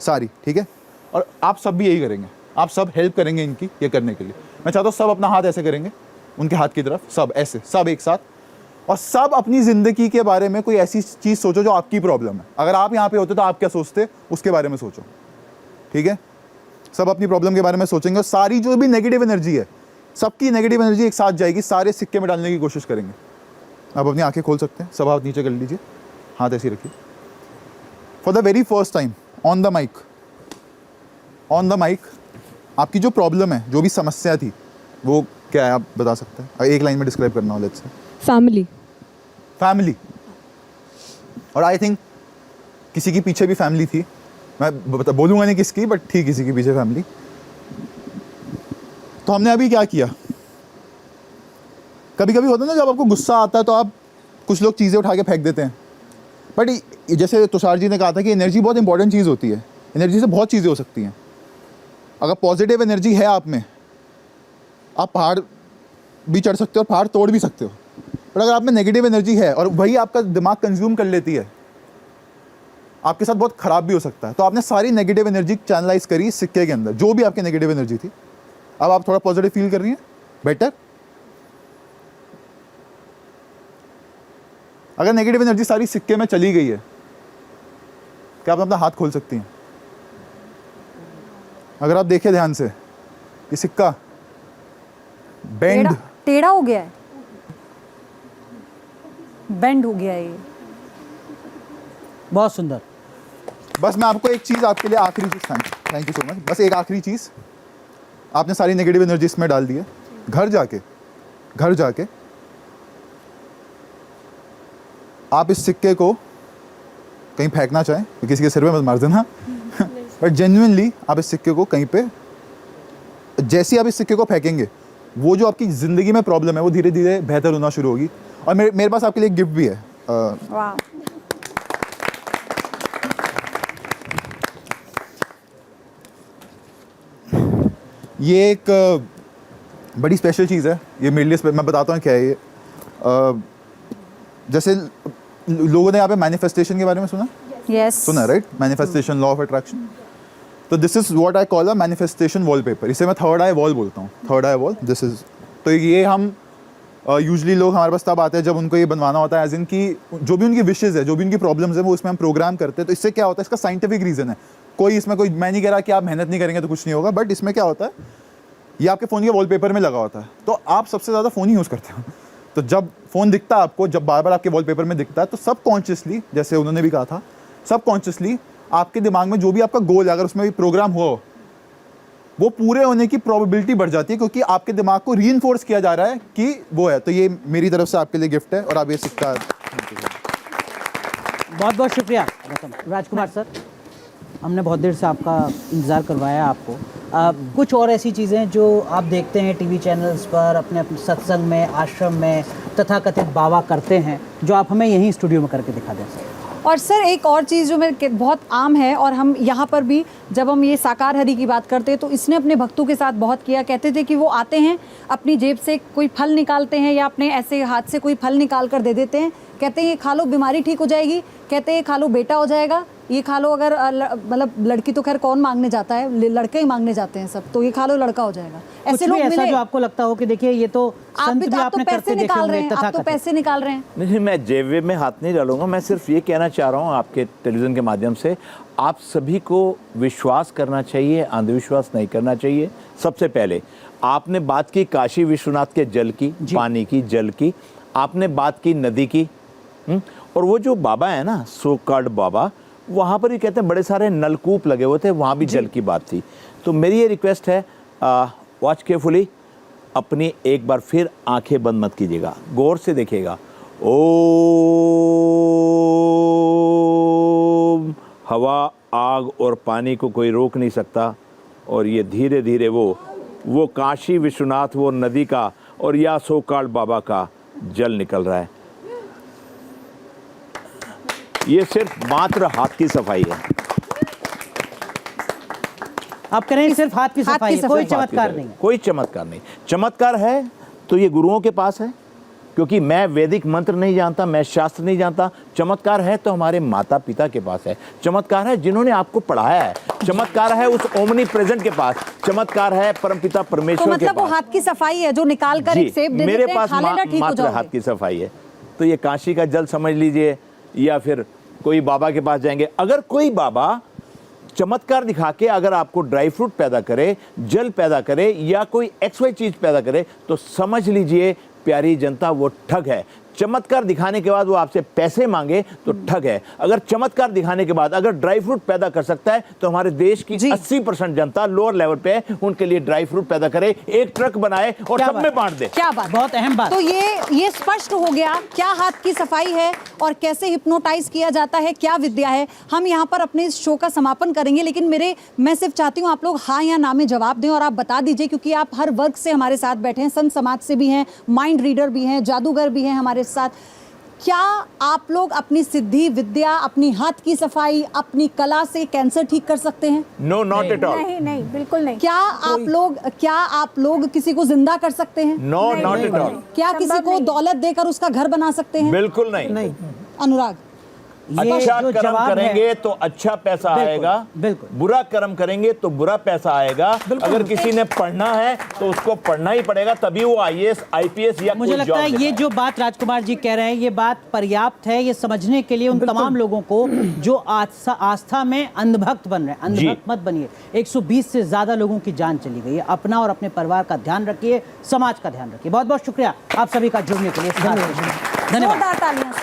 सारी, ठीक है। और आप सब भी यही करेंगे, आप सब हेल्प करेंगे इनकी ये करने के लिए। मैं चाहता हूँ सब अपना हाथ ऐसे करेंगे उनके हाथ की तरफ, सब ऐसे, सब एक साथ, और सब अपनी ज़िंदगी के बारे में कोई ऐसी चीज़ सोचो जो आपकी प्रॉब्लम है। अगर आप यहाँ पे होते तो आप क्या सोचते उसके बारे में सोचो, ठीक है। सब अपनी प्रॉब्लम के बारे में सोचेंगे और सारी जो भी नेगेटिव एनर्जी है, सबकी नेगेटिव एनर्जी एक साथ जाएगी, सारे सिक्के में डालने की कोशिश करेंगे। आप अपनी आंखें खोल सकते हैं, सब हाथ नीचे कर लीजिए, हाथ ऐसे रखिए। For the very first time on the mic आपकी जो प्रॉब्लम है, जो भी समस्या थी, वो क्या है आप बता सकते हैं? एक लाइन में डिस्क्राइब करना हो, लेट्स से फैमिली। और आई थिंक किसी के पीछे भी फैमिली थी, मैं बोलूँगा नहीं किसकी, बट थी किसी के पीछे फैमिली। तो हमने अभी क्या किया, कभी कभी होता है ना जब आपको गुस्सा आता है तो आप कुछ लोग चीज़ें उठा के फेंक देते हैं, बट जैसे तुषार जी ने कहा था कि एनर्जी बहुत इंपॉर्टेंट चीज़ होती है। एनर्जी से बहुत चीज़ें हो सकती हैं। अगर पॉजिटिव एनर्जी है आप में, आप पहाड़ भी चढ़ सकते हो और पहाड़ तोड़ भी सकते हो। बट अगर आप में नेगेटिव एनर्जी है और वही आपका दिमाग कंज्यूम कर लेती है, आपके साथ बहुत ख़राब भी हो सकता है। तो आपने सारी नेगेटिव एनर्जी चैनलाइज करी सिक्के के अंदर, जो भी आपकी नेगेटिव एनर्जी थी। अब आप थोड़ा पॉजिटिव फील कर रही हैं, बेटर। अगर नेगेटिव एनर्जी सारी सिक्के में चली गई है, क्या आप अपना हाथ खोल सकती हैं? अगर आप देखें ध्यान से, ये सिक्का बेंड टेढ़ा हो गया है, बेंड हो गया है ये। बहुत सुंदर। बस मैं आपको एक चीज़, आपके लिए आखिरी चीज़, थैंक यू सो मच। बस एक आखिरी चीज़, आपने सारी नेगेटिव एनर्जी इसमें डाल दी है। घर जाके आप इस सिक्के को कहीं फेंकना चाहें तो किसी के सिर में मत मार देना, बट जेन्युइनली आप इस सिक्के को कहीं पे, जैसे आप इस सिक्के को फेंकेंगे, वो जो आपकी ज़िंदगी में प्रॉब्लम है वो धीरे धीरे बेहतर होना शुरू होगी। और मेरे पास आपके लिए एक गिफ्ट भी है। वाह। ये एक बड़ी स्पेशल चीज़ है, ये मेरे लिए, मैं बताता हूँ क्या है ये। जैसे लोगों ने यहाँ पे मैनिफेस्टेशन के बारे में सुना? यस, सुना, right? Manifestation, law of attraction. तो this is what I call a manifestation wallpaper. इसे मैं थर्ड आई वॉल बोलता हूँ, third eye wall. This is, तो ये हम यूजली लोग हमारे पास तब आते हैं जब उनको ये बनवाना होता है, एज इन की जो भी उनकी विशेज़ है, जो भी उनकी प्रॉब्लम्स है, वो उसमें हम प्रोग्राम करते हैं। तो इससे क्या होता है, इसका साइंटिफिक रीज़न है। कोई इसमें कोई, मैं नहीं कह रहा कि आप मेहनत नहीं करेंगे तो कुछ नहीं होगा, बट इसमें क्या होता है, ये आपके फ़ोन के वॉलपेपर में लगा होता है। तो आप सबसे ज़्यादा फ़ोन ही यूज़ करते हो, तो जब फ़ोन दिखता है आपको, जब बार बार आपके वॉलपेपर में दिखता है, तो सबकॉन्शियसली, जैसे उन्होंने भी कहा था, सबकॉन्शियसली आपके दिमाग में जो भी आपका गोल है, अगर उसमें भी प्रोग्राम हो, वो पूरे होने की प्रोबेबिलिटी बढ़ जाती है, क्योंकि आपके दिमाग को रीइंफोर्स किया जा रहा है कि वो है। तो ये मेरी तरफ से आपके लिए गिफ्ट है, और आप ये सिक्का। बहुत बहुत शुक्रिया राजकुमार सर, हमने बहुत देर से आपका इंतज़ार करवाया आपको। कुछ और ऐसी चीज़ें जो आप देखते हैं टीवी चैनल्स पर, अपने अपने सत्संग में, आश्रम में तथाकथित बाबा करते हैं, जो आप हमें यहीं स्टूडियो में करके दिखा दें सर। और सर एक और चीज़ जो मैं बहुत आम है, और हम यहाँ पर भी जब हम ये साकार हरि की बात करते हैं तो इसने अपने भक्तों के साथ बहुत किया। कहते थे कि वो आते हैं, अपनी जेब से कोई फल निकालते हैं या अपने ऐसे हाथ से कोई फल निकाल कर दे देते हैं। कहते हैं ये खा लो, बीमारी ठीक हो जाएगी। कहते हैं ये खा लो, बेटा हो जाएगा। ये खा लो, अगर मतलब लड़की तो खैर कौन मांगने जाता है, लड़के ही मांगने जाते हैं सब, तो ये खा लो, लड़का हो जाएगा। ऐसे लोग मिले जो आपको लगता हो कि देखिए ये तो आप भी, तो आप तो पैसे निकाल रहे हैं, आप तो पैसे निकाल रहे हैं। नहीं, मैं जेब में हाथ नहीं डालूंगा। मैं सिर्फ ये कहना चाह रहा हूँ आपके टेलीविज़न के माध्यम से, आप सभी को विश्वास करना चाहिए, अंधविश्वास नहीं करना चाहिए। सबसे पहले आपने बात की काशी विश्वनाथ के जल की, पानी की, जल की, आपने बात की नदी की, और वो जो बाबा है ना, सो कॉल्ड बाबा, वहाँ पर भी कहते हैं बड़े सारे नलकूप लगे हुए थे, वहाँ भी जल की बात थी। तो मेरी ये रिक्वेस्ट है, वॉच केयरफुली, अपनी एक बार फिर आंखें बंद मत कीजिएगा, गौर से देखिएगा। ओम, हवा, आग और पानी को कोई रोक नहीं सकता, और ये धीरे धीरे वो काशी विश्वनाथ, वो नदी का और या सो कॉल्ड बाबा का जल निकल रहा है। ये सिर्फ मात्र हाथ की सफाई है। आप करें सिर्फ हाथ की सफाई है, कोई चमत्कार नहीं है। कोई चमत्कार नहीं। चमत्कार है तो ये गुरुओं के पास है, क्योंकि मैं वैदिक मंत्र नहीं जानता, मैं शास्त्र नहीं जानता। चमत्कार है तो हमारे माता पिता के पास है। चमत्कार है जिन्होंने आपको पढ़ाया है। चमत्कार है उस ओमनी प्रेजेंट के पास। चमत्कार है परमपिता परमेश्वर तो मतलब के वो पास। हाथ की सफाई है जो निकाल कर एक सेब दे मेरे देते हैं, पास खा लेना, ठीक हो मात्र जाओगे। हाथ की सफाई है। तो ये काशी का जल समझ लीजिए, या फिर कोई बाबा के पास जाएंगे। अगर कोई बाबा चमत्कार दिखा के अगर आपको ड्राई फ्रूट पैदा करे, जल पैदा करे, या कोई XY चीज पैदा करे, तो समझ लीजिए प्यारी जनता वो ठग है। चमत्कार दिखाने के बाद वो आपसे पैसे मांगे तो ठग है। अगर चमत्कार दिखाने के बाद अगर ड्राई फ्रूट पैदा कर सकता है तो हमारे देश की 80% जनता लोअर लेवल पे है, उनके लिए ड्राई फ्रूट पैदा करे, एक ट्रक बनाए और सब में बांट दे। क्या बात, बहुत अहम बात। तो ये स्पष्ट हो गया क्या हाथ की सफाई है और कैसे हिप्नोटाइज किया जाता है, क्या विद्या है। हम यहाँ पर अपने इस शो का समापन करेंगे, लेकिन मैं सिर्फ चाहती हूँ आप लोग हाँ या ना में जवाब दें और आप बता दीजिए, क्योंकि आप हर वर्ग से हमारे साथ बैठे हैं, संत समाज से भी हैं, माइंड रीडर भी हैं, जादूगर भी हैं हमारे साथ। क्या आप लोग अपनी सिद्धि विद्या, अपनी हाथ की सफाई, अपनी कला से कैंसर ठीक कर सकते हैं? No, not at all. नहीं नहीं, बिल्कुल नहीं। क्या आप लोग किसी को जिंदा कर सकते हैं? No, not at all. क्या किसी को दौलत देकर उसका घर बना सकते हैं? बिल्कुल नहीं। अनुराग, अच्छा कर्म करेंगे तो अच्छा पैसा आएगा, बिल्कुल। बुरा कर्म करेंगे तो बुरा पैसा आएगा। अगर किसी ने पढ़ना है तो उसको पढ़ना ही पड़ेगा, तभी वो IAS, IPS या मुझे लगता है ये जो बात राजकुमार जी कह रहे हैं ये बात पर्याप्त है ये समझने के लिए उन तमाम लोगों को जो आस्था में अंधभक्त बन रहे हैं। अंधभक्त मत बनिए। 120 से ज्यादा लोगों की जान चली गई है। अपना और अपने परिवार का ध्यान रखिए, समाज का ध्यान रखिए। बहुत बहुत शुक्रिया आप सभी का जुड़ने के लिए। धन्यवाद। जोरदार तालियां।